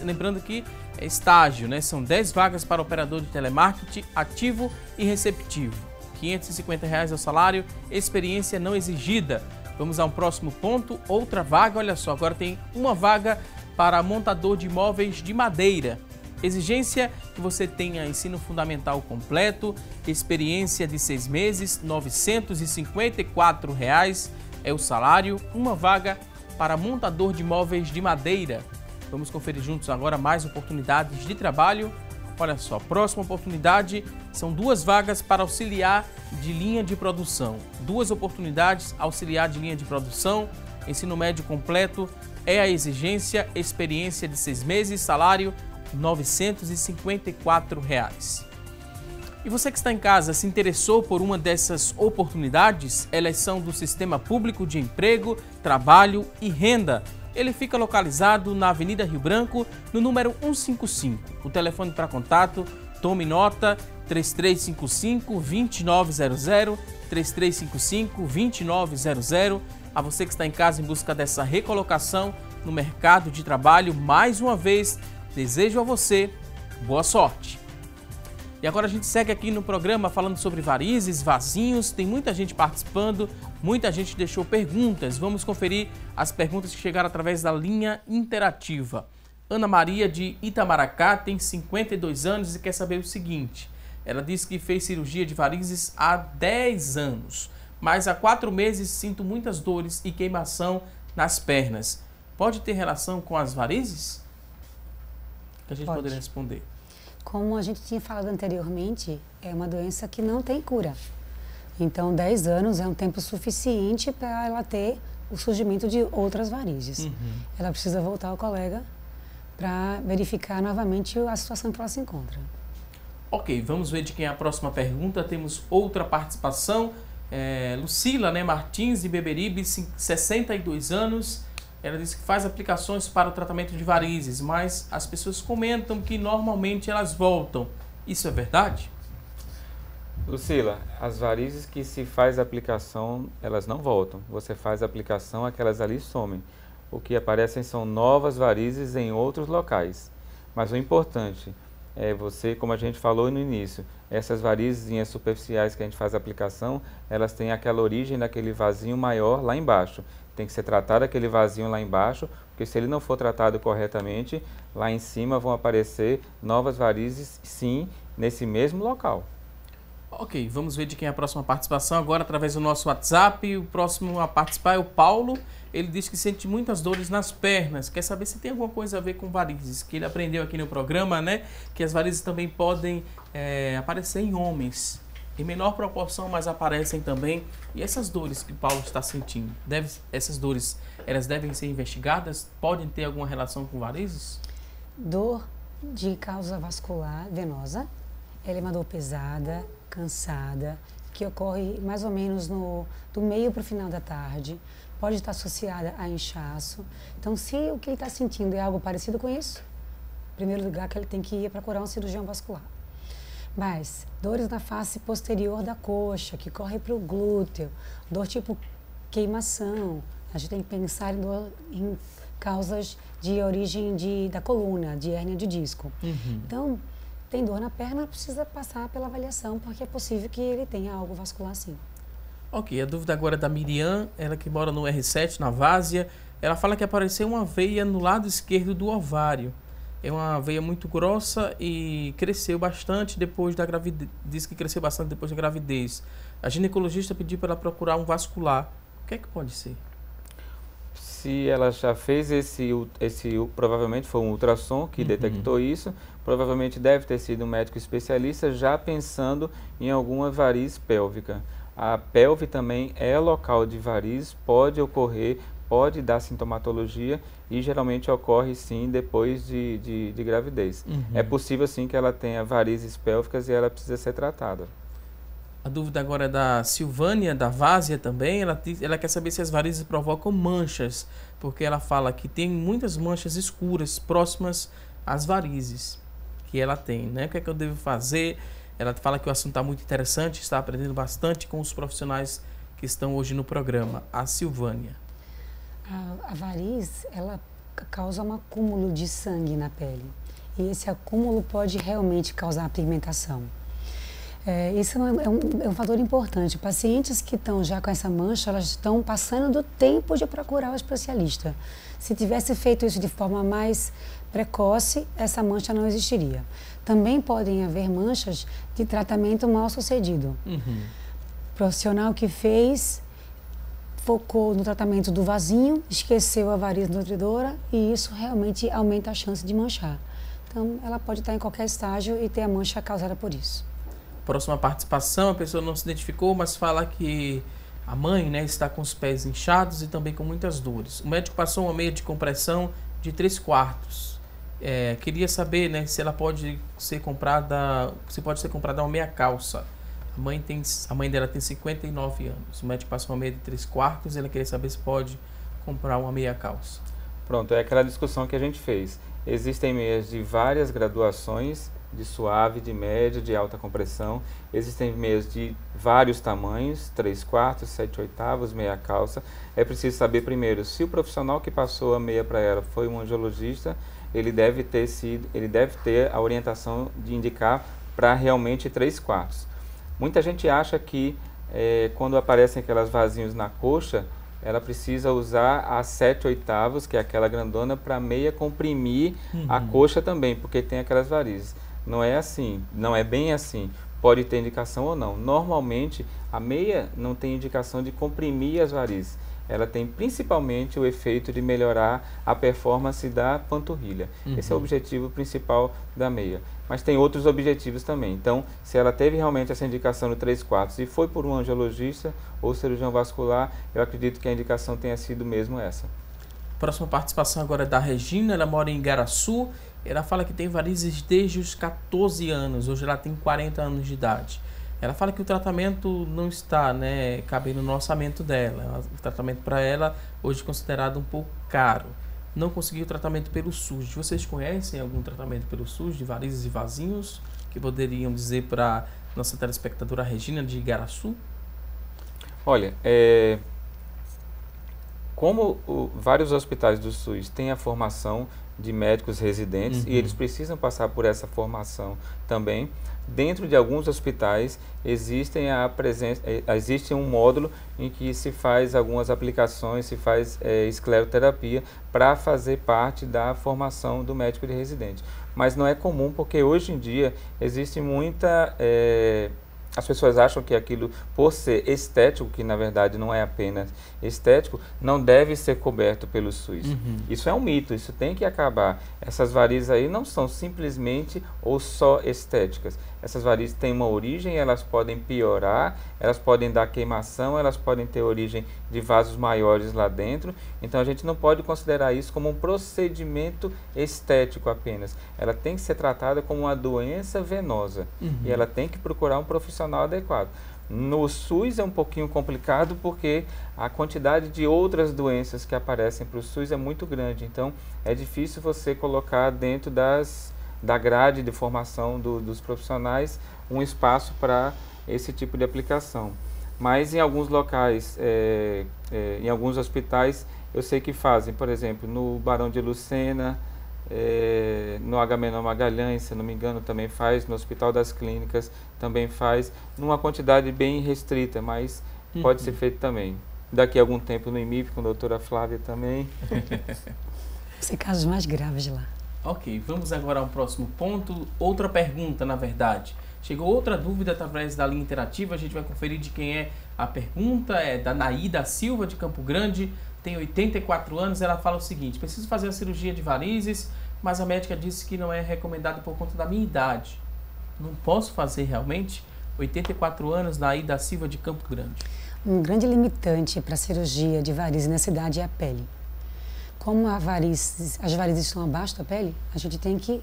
Lembrando que é estágio, né? São 10 vagas para operador de telemarketing ativo e receptivo. R$ 550 é o salário, experiência não exigida. Vamos a um próximo ponto. Outra vaga, olha só, agora tem uma vaga para montador de móveis de madeira. Exigência que você tenha ensino fundamental completo, experiência de 6 meses, R$ 954 é o salário, uma vaga para montador de móveis de madeira. Vamos conferir juntos agora mais oportunidades de trabalho. Olha só, próxima oportunidade são 2 vagas para auxiliar de linha de produção. 2 oportunidades, auxiliar de linha de produção, ensino médio completo, é a exigência, experiência de 6 meses, salário R$ 954. E você que está em casa se interessou por uma dessas oportunidades? Elas são do Sistema Público de Emprego, Trabalho e Renda. Ele fica localizado na Avenida Rio Branco, no número 155. O telefone para contato, tome nota, 3355-2900, 3355-2900. A você que está em casa em busca dessa recolocação no mercado de trabalho, mais uma vez, desejo a você boa sorte. E agora a gente segue aqui no programa falando sobre varizes, vasinhos. Tem muita gente participando, muita gente deixou perguntas. Vamos conferir as perguntas que chegaram através da linha interativa. Ana Maria de Itamaracá tem 52 anos e quer saber o seguinte. Ela disse que fez cirurgia de varizes há 10 anos, mas há 4 meses sinto muitas dores e queimação nas pernas. Pode ter relação com as varizes? Que a gente poderia responder. Como a gente tinha falado anteriormente, é uma doença que não tem cura. Então, 10 anos é um tempo suficiente para ela ter o surgimento de outras varizes. Ela precisa voltar ao colega para verificar novamente a situação que ela se encontra. Ok, vamos ver de quem é a próxima pergunta. Temos outra participação. Lucila, Martins, de Beberibe, 62 anos. Ela disse que faz aplicações para o tratamento de varizes, mas as pessoas comentam que normalmente elas voltam. Isso é verdade? Lucila, as varizes que se faz aplicação, elas não voltam. Você faz a aplicação, aquelas ali somem. O que aparecem são novas varizes em outros locais. Mas o importante é você, como a gente falou no início, essas varizezinhas superficiais que a gente faz a aplicação, elas têm aquela origem daquele vasinho maior lá embaixo. Tem que ser tratado aquele vasinho lá embaixo, porque se ele não for tratado corretamente, lá em cima vão aparecer novas varizes, sim, nesse mesmo local. Ok, vamos ver de quem é a próxima participação agora através do nosso WhatsApp. O próximo a participar é o Paulo. Ele diz que sente muitas dores nas pernas. Quer saber se tem alguma coisa a ver com varizes, que ele aprendeu aqui no programa, que as varizes também podem aparecer em homens. Em menor proporção, mas aparecem também. E essas dores que o Paulo está sentindo, essas dores, elas devem ser investigadas? Podem ter alguma relação com varizes? Dor de causa vascular venosa, ela é uma dor pesada, cansada, que ocorre mais ou menos do meio para o final da tarde. Pode estar associada a inchaço. Então, se o que ele está sentindo é algo parecido com isso, em primeiro lugar que ele tem que ir procurar um cirurgião vascular. Mas dores na face posterior da coxa, que corre para o glúteo, dor tipo queimação, a gente tem que pensar em causas de origem da coluna, de hérnia de disco. Então, tem dor na perna, precisa passar pela avaliação, porque é possível que ele tenha algo vascular sim. Ok, a dúvida agora é da Miriam, ela que mora no R7, na Várzea. Ela fala que apareceu uma veia no lado esquerdo do ovário. É uma veia muito grossa e cresceu bastante depois da gravidez. Diz que cresceu bastante depois da gravidez. A ginecologista pediu para ela procurar um vascular. O que é que pode ser? Se ela já fez provavelmente foi um ultrassom que detectou isso, provavelmente deve ter sido um médico especialista já pensando em alguma variz pélvica. A pelve também é local de variz, pode ocorrer, pode dar sintomatologia e geralmente ocorre sim depois de gravidez. É possível sim que ela tenha varizes pélvicas e ela precisa ser tratada. A dúvida agora é da Silvânia, da Várzea também. Ela quer saber se as varizes provocam manchas, porque ela fala que tem muitas manchas escuras próximas às varizes que ela tem, O que é que eu devo fazer? Ela fala que o assunto está muito interessante, está aprendendo bastante com os profissionais que estão hoje no programa. A Silvânia. A variz, ela causa um acúmulo de sangue na pele. E esse acúmulo pode realmente causar pigmentação. Isso é um fator importante. Pacientes que estão já com essa mancha, elas estão passando do tempo de procurar o especialista. Se tivesse feito isso de forma mais precoce, essa mancha não existiria. Também podem haver manchas de tratamento mal sucedido. O profissional que fez focou no tratamento do vasinho, esqueceu a variz nutridora e isso realmente aumenta a chance de manchar. Então, ela pode estar em qualquer estágio e ter a mancha causada por isso. Próxima participação, a pessoa não se identificou, mas fala que a mãe, né, está com os pés inchados e também com muitas dores. O médico passou uma meia de compressão de 3/4. Queria saber, né, se ela pode ser comprada, se pode ser comprada uma meia calça. A mãe dela tem 59 anos. O médico passou uma meia de 3/4 e ela queria saber se pode comprar uma meia calça. Pronto, é aquela discussão que a gente fez. Existem meias de várias graduações, de suave, de média, de alta compressão. Existem meias de vários tamanhos, 3/4, 7/8, meia calça. É preciso saber primeiro se o profissional que passou a meia para ela foi um angiologista, ele deve ter a orientação de indicar para realmente 3/4. Muita gente acha que quando aparecem aquelas vasinhos na coxa, ela precisa usar a 7/8, que é aquela grandona, para a meia comprimir a coxa também, porque tem aquelas varizes. Não é assim, não é bem assim. Pode ter indicação ou não. Normalmente, a meia não tem indicação de comprimir as varizes. Ela tem principalmente o efeito de melhorar a performance da panturrilha. Esse é o objetivo principal da meia. Mas tem outros objetivos também. Então, se ela teve realmente essa indicação no 3/4 e foi por um angiologista ou cirurgião vascular, eu acredito que a indicação tenha sido mesmo essa. Próxima participação agora é da Regina, ela mora em Igaraçu. Ela fala que tem varizes desde os 14 anos, hoje ela tem 40 anos de idade. Ela fala que o tratamento não está, né, cabendo no orçamento dela. O tratamento para ela hoje é considerado um pouco caro. Não conseguiu tratamento pelo SUS. Vocês conhecem algum tratamento pelo SUS de varizes e vasinhos que poderiam dizer para nossa telespectadora Regina de Igaraçu? Olha, como vários hospitais do SUS têm a formação de médicos residentes e eles precisam passar por essa formação também, dentro de alguns hospitais existe um módulo em que se faz algumas aplicações, se faz escleroterapia para fazer parte da formação do médico de residente. Mas não é comum porque hoje em dia existe muita... as pessoas acham que aquilo, por ser estético, que na verdade não é apenas estético, não deve ser coberto pelo SUS. Isso é um mito, isso tem que acabar. Essas varizes aí não são simplesmente ou só estéticas. Essas varizes têm uma origem, elas podem piorar, elas podem dar queimação, elas podem ter origem de vasos maiores lá dentro. Então a gente não pode considerar isso como um procedimento estético apenas. Ela tem que ser tratada como uma doença venosa e ela tem que procurar um profissional adequado. No SUS é um pouquinho complicado porque a quantidade de outras doenças que aparecem para o SUS é muito grande. Então é difícil você colocar dentro da grade de formação dos profissionais um espaço para esse tipo de aplicação. Mas em alguns locais, em alguns hospitais, eu sei que fazem, por exemplo, no Barão de Lucena, no Agamenon Magalhães, se não me engano, também faz, no Hospital das Clínicas também faz, numa quantidade bem restrita, mas pode ser feito também. Daqui a algum tempo no IMIP, com a doutora Flávia também. São casos mais graves lá. Ok, vamos agora ao próximo ponto. Outra pergunta, na verdade. Chegou outra dúvida através da linha interativa, a gente vai conferir de quem é a pergunta. É da Naída Silva, de Campo Grande, tem 84 anos. Ela fala o seguinte: preciso fazer a cirurgia de varizes, mas a médica disse que não é recomendado por conta da minha idade. Não posso fazer realmente? 84 anos, Naída Silva, de Campo Grande. Um grande limitante para a cirurgia de varizes nessa idade é a pele. Como as varizes estão abaixo da pele, a gente tem que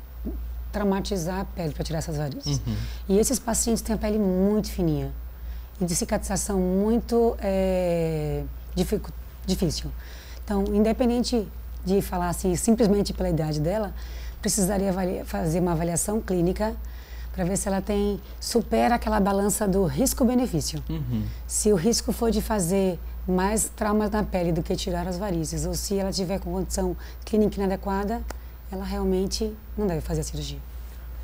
traumatizar a pele para tirar essas varizes. E esses pacientes têm a pele muito fininha e de cicatrização muito difícil. Então, independente de falar assim, simplesmente pela idade dela, precisaria fazer uma avaliação clínica para ver se ela supera aquela balança do risco-benefício. Se o risco for de fazer mais traumas na pele do que tirar as varizes, ou se ela tiver com condição clínica inadequada, ela realmente não deve fazer a cirurgia.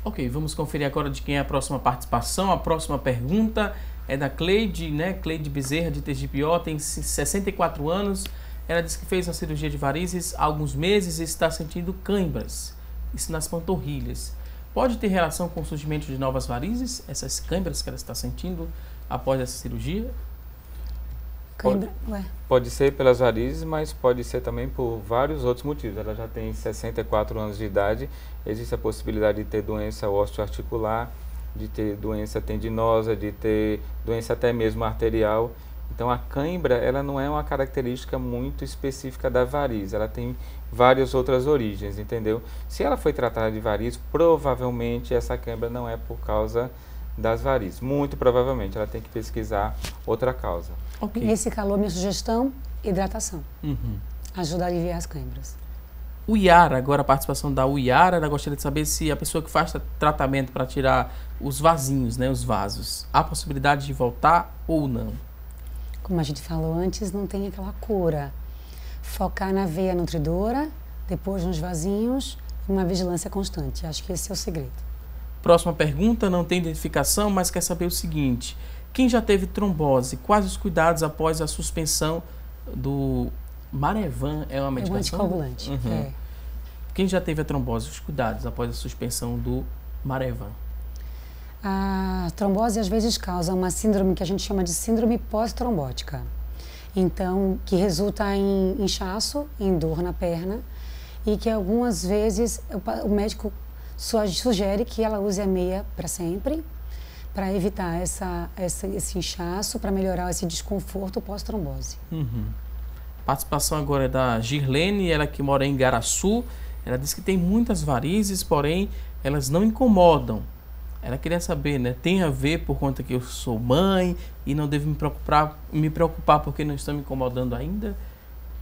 Ok, vamos conferir agora de quem é a próxima participação. A próxima pergunta é da Cleide, né? Cleide Bezerra, de Tegipió, tem 64 anos. Ela disse que fez a cirurgia de varizes há alguns meses e está sentindo câimbras, isso nas panturrilhas. Pode ter relação com o surgimento de novas varizes, essas câimbras que ela está sentindo após essa cirurgia? Pode ser pelas varizes, mas pode ser também por vários outros motivos. Ela já tem 64 anos de idade, existe a possibilidade de ter doença osteoarticular, de ter doença tendinosa, de ter doença até mesmo arterial. Então a cãibra, ela não é uma característica muito específica da varize, ela tem várias outras origens, entendeu? Se ela foi tratada de varize, provavelmente essa cãibra não é por causa das varizes. Muito provavelmente, ela tem que pesquisar outra causa. Okay. Nesse calor, minha sugestão, hidratação. Ajuda a aliviar as câimbras. O Iara, agora a participação da Iara, ela gostaria de saber se a pessoa que faz tratamento para tirar os vasinhos, né, os vasos, há possibilidade de voltar ou não? Como a gente falou antes, não tem aquela cura. Focar na veia nutridora, depois nos vasinhos, uma vigilância constante. Acho que esse é o segredo. Próxima pergunta, não tem identificação, mas quer saber o seguinte. Quem já teve trombose, quais os cuidados após a suspensão do Marevan? É uma medicação? É um anticoagulante. É. Quem já teve a trombose, os cuidados após a suspensão do Marevan? A trombose às vezes causa uma síndrome que a gente chama de síndrome pós-trombótica. Então, que resulta em inchaço, em dor na perna e que algumas vezes o médico sugere que ela use a meia para sempre, para evitar esse inchaço, para melhorar esse desconforto pós-trombose. Participação agora é da Girlene, ela que mora em Igaraçu. Ela diz que tem muitas varizes, porém elas não incomodam. Ela queria saber, né? Tem a ver por conta que eu sou mãe e não devo me preocupar porque não estão me incomodando ainda?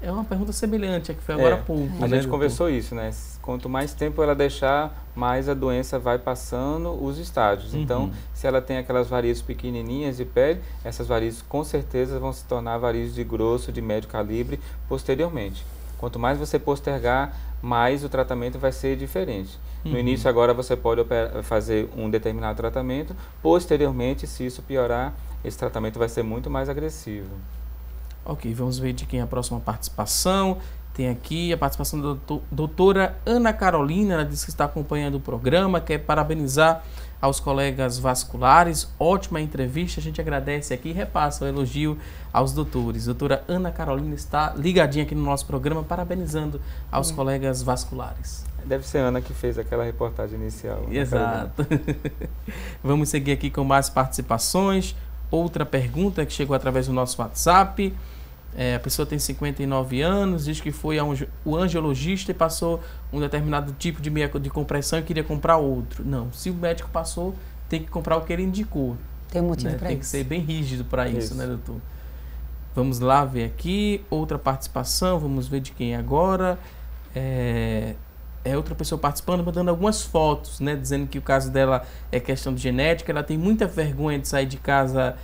É uma pergunta semelhante a que foi agora há pouco. A gente conversou isso, né? Quanto mais tempo ela deixar, mais a doença vai passando os estágios. Então, se ela tem aquelas varizes pequenininhas de pele, essas varizes com certeza vão se tornar varizes de grosso, de médio calibre posteriormente. Quanto mais você postergar, mais o tratamento vai ser diferente. No início, agora, você pode fazer um determinado tratamento. Posteriormente, se isso piorar, esse tratamento vai ser muito mais agressivo. Ok, vamos ver de quem é a próxima participação. Tem aqui a participação da doutora Ana Carolina. Ela disse que está acompanhando o programa, quer parabenizar aos colegas vasculares. Ótima entrevista, a gente agradece aqui e repassa o elogio aos doutores. Doutora Ana Carolina está ligadinha aqui no nosso programa, parabenizando aos colegas vasculares. Deve ser a Ana que fez aquela reportagem inicial. Exato. Vamos seguir aqui com mais participações. Outra pergunta que chegou através do nosso WhatsApp. A pessoa tem 59 anos, diz que foi o angiologista e passou um determinado tipo de meia de compressão e queria comprar outro. Não, se o médico passou, tem que comprar o que ele indicou. Tem um motivo para isso. Tem que ser bem rígido para isso, né, doutor? Vamos lá ver aqui. Outra participação, vamos ver de quem é agora. É outra pessoa participando, mandando algumas fotos, né, dizendo que o caso dela é questão de genética. Ela tem muita vergonha de sair de casa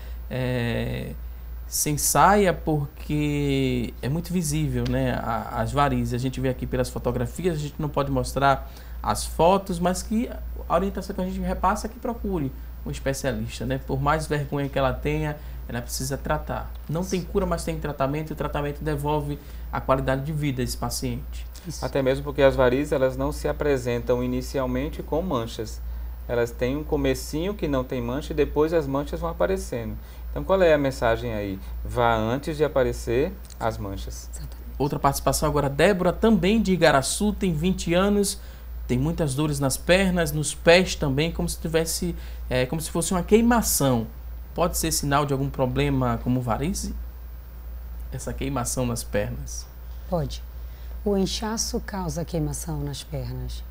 sem saia, porque é muito visível, né, as varizes. A gente vê aqui pelas fotografias, a gente não pode mostrar as fotos, mas que a orientação que a gente repassa é que procure um especialista, né? Por mais vergonha que ela tenha, ela precisa tratar. Não tem cura, mas tem tratamento, e o tratamento devolve a qualidade de vida desse paciente. Isso. Até mesmo porque as varizes, elas não se apresentam inicialmente com manchas. Elas têm um comecinho que não tem mancha e depois as manchas vão aparecendo. Então, qual é a mensagem aí? Vá antes de aparecer as manchas. Exatamente. Outra participação agora, Débora, também de Igaraçu, tem 20 anos, tem muitas dores nas pernas, nos pés também, como se tivesse, como se fosse uma queimação. Pode ser sinal de algum problema como varize? Essa queimação nas pernas? Pode. O inchaço causa queimação nas pernas.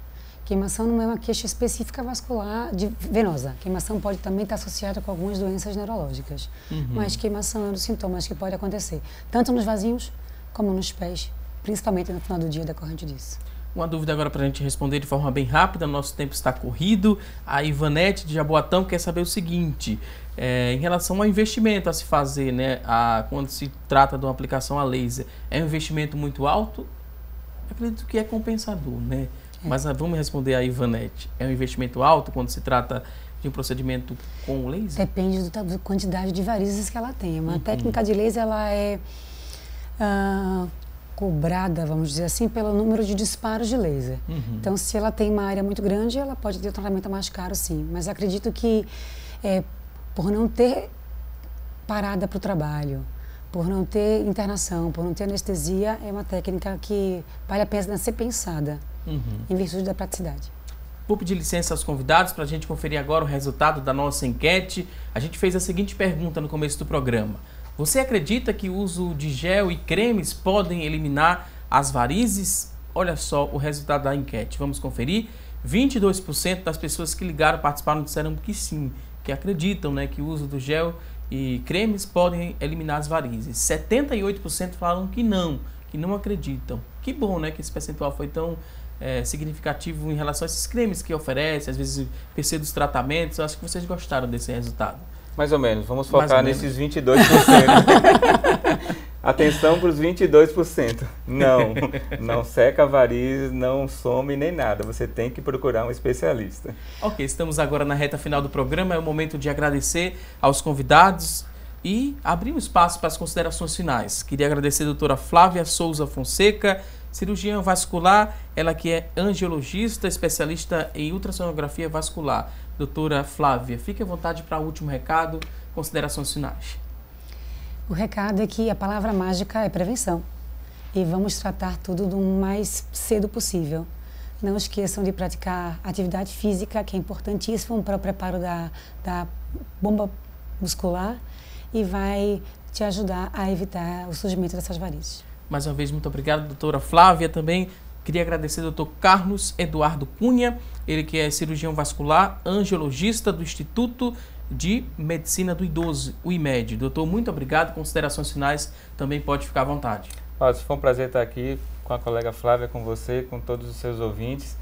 Queimação não é uma queixa específica vascular venosa. Queimação pode também estar associada com algumas doenças neurológicas. Mas queimação é um dos sintomas que pode acontecer, tanto nos vasinhos como nos pés, principalmente no final do dia decorrente disso. Uma dúvida agora para a gente responder de forma bem rápida, nosso tempo está corrido. A Ivanete de Jaboatão quer saber o seguinte, em relação ao investimento a se fazer, né, quando se trata de uma aplicação a laser, é um investimento muito alto? Eu acredito que é compensador, né? Mas vamos responder a Ivanete. É um investimento alto quando se trata de um procedimento com laser? Depende da quantidade de varizes que ela tem. Uma técnica de laser, ela é cobrada, vamos dizer assim, pelo número de disparos de laser. Então, se ela tem uma área muito grande, ela pode ter um tratamento mais caro, sim. Mas acredito que, por não ter parada para o trabalho, por não ter internação, por não ter anestesia, é uma técnica que vale a pena ser pensada, em virtude da praticidade. Vou pedir licença aos convidados para a gente conferir agora o resultado da nossa enquete. A gente fez a seguinte pergunta no começo do programa. Você acredita que o uso de gel e cremes podem eliminar as varizes? Olha só o resultado da enquete. Vamos conferir. 22% das pessoas que ligaram, participaram, disseram que sim, que acreditam, né, que o uso do gel e cremes podem eliminar as varizes. 78% falaram que não acreditam. Que bom, né, que esse percentual foi tão significativo em relação a esses cremes que oferecem, às vezes dos tratamentos. Eu acho que vocês gostaram desse resultado. Mais ou menos, vamos focar nesses 22%. Atenção para os 22%. Não seca a variz, não some nem nada. Você tem que procurar um especialista. Ok, estamos agora na reta final do programa. É o momento de agradecer aos convidados e abrir um espaço para as considerações finais. Queria agradecer a doutora Flávia Souza Fonseca, cirurgiã vascular, ela que é angiologista, especialista em ultrassonografia vascular. Doutora Flávia, fique à vontade para o último recado, considerações finais. O recado é que a palavra mágica é prevenção. E vamos tratar tudo do mais cedo possível. Não esqueçam de praticar atividade física, que é importantíssimo para o preparo da bomba muscular e vai te ajudar a evitar o surgimento dessas varizes. Mais uma vez, muito obrigado, doutora Flávia. Também queria agradecer ao doutor Carlos Eduardo Cunha, ele que é cirurgião vascular, angiologista do Instituto de Medicina do Idoso, o IMED. Doutor, muito obrigado. Considerações finais, também pode ficar à vontade. Foi um prazer estar aqui com a colega Flávia, com você, com todos os seus ouvintes.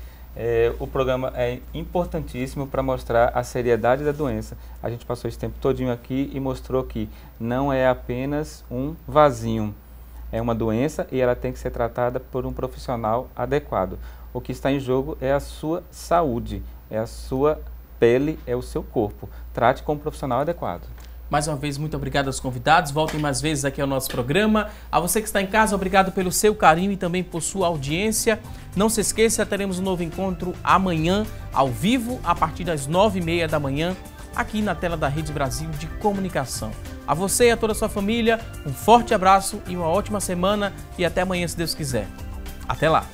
O programa é importantíssimo para mostrar a seriedade da doença. A gente passou esse tempo todinho aqui e mostrou que não é apenas um vasinho. É uma doença e ela tem que ser tratada por um profissional adequado. O que está em jogo é a sua saúde, é a sua pele, é o seu corpo. Trate com um profissional adequado. Mais uma vez, muito obrigado aos convidados. Voltem mais vezes aqui ao nosso programa. A você que está em casa, obrigado pelo seu carinho e também por sua audiência. Não se esqueça, teremos um novo encontro amanhã, ao vivo, a partir das 9h30 da manhã, aqui na tela da Rede Brasil de Comunicação. A você e a toda a sua família, um forte abraço e uma ótima semana e até amanhã, se Deus quiser. Até lá!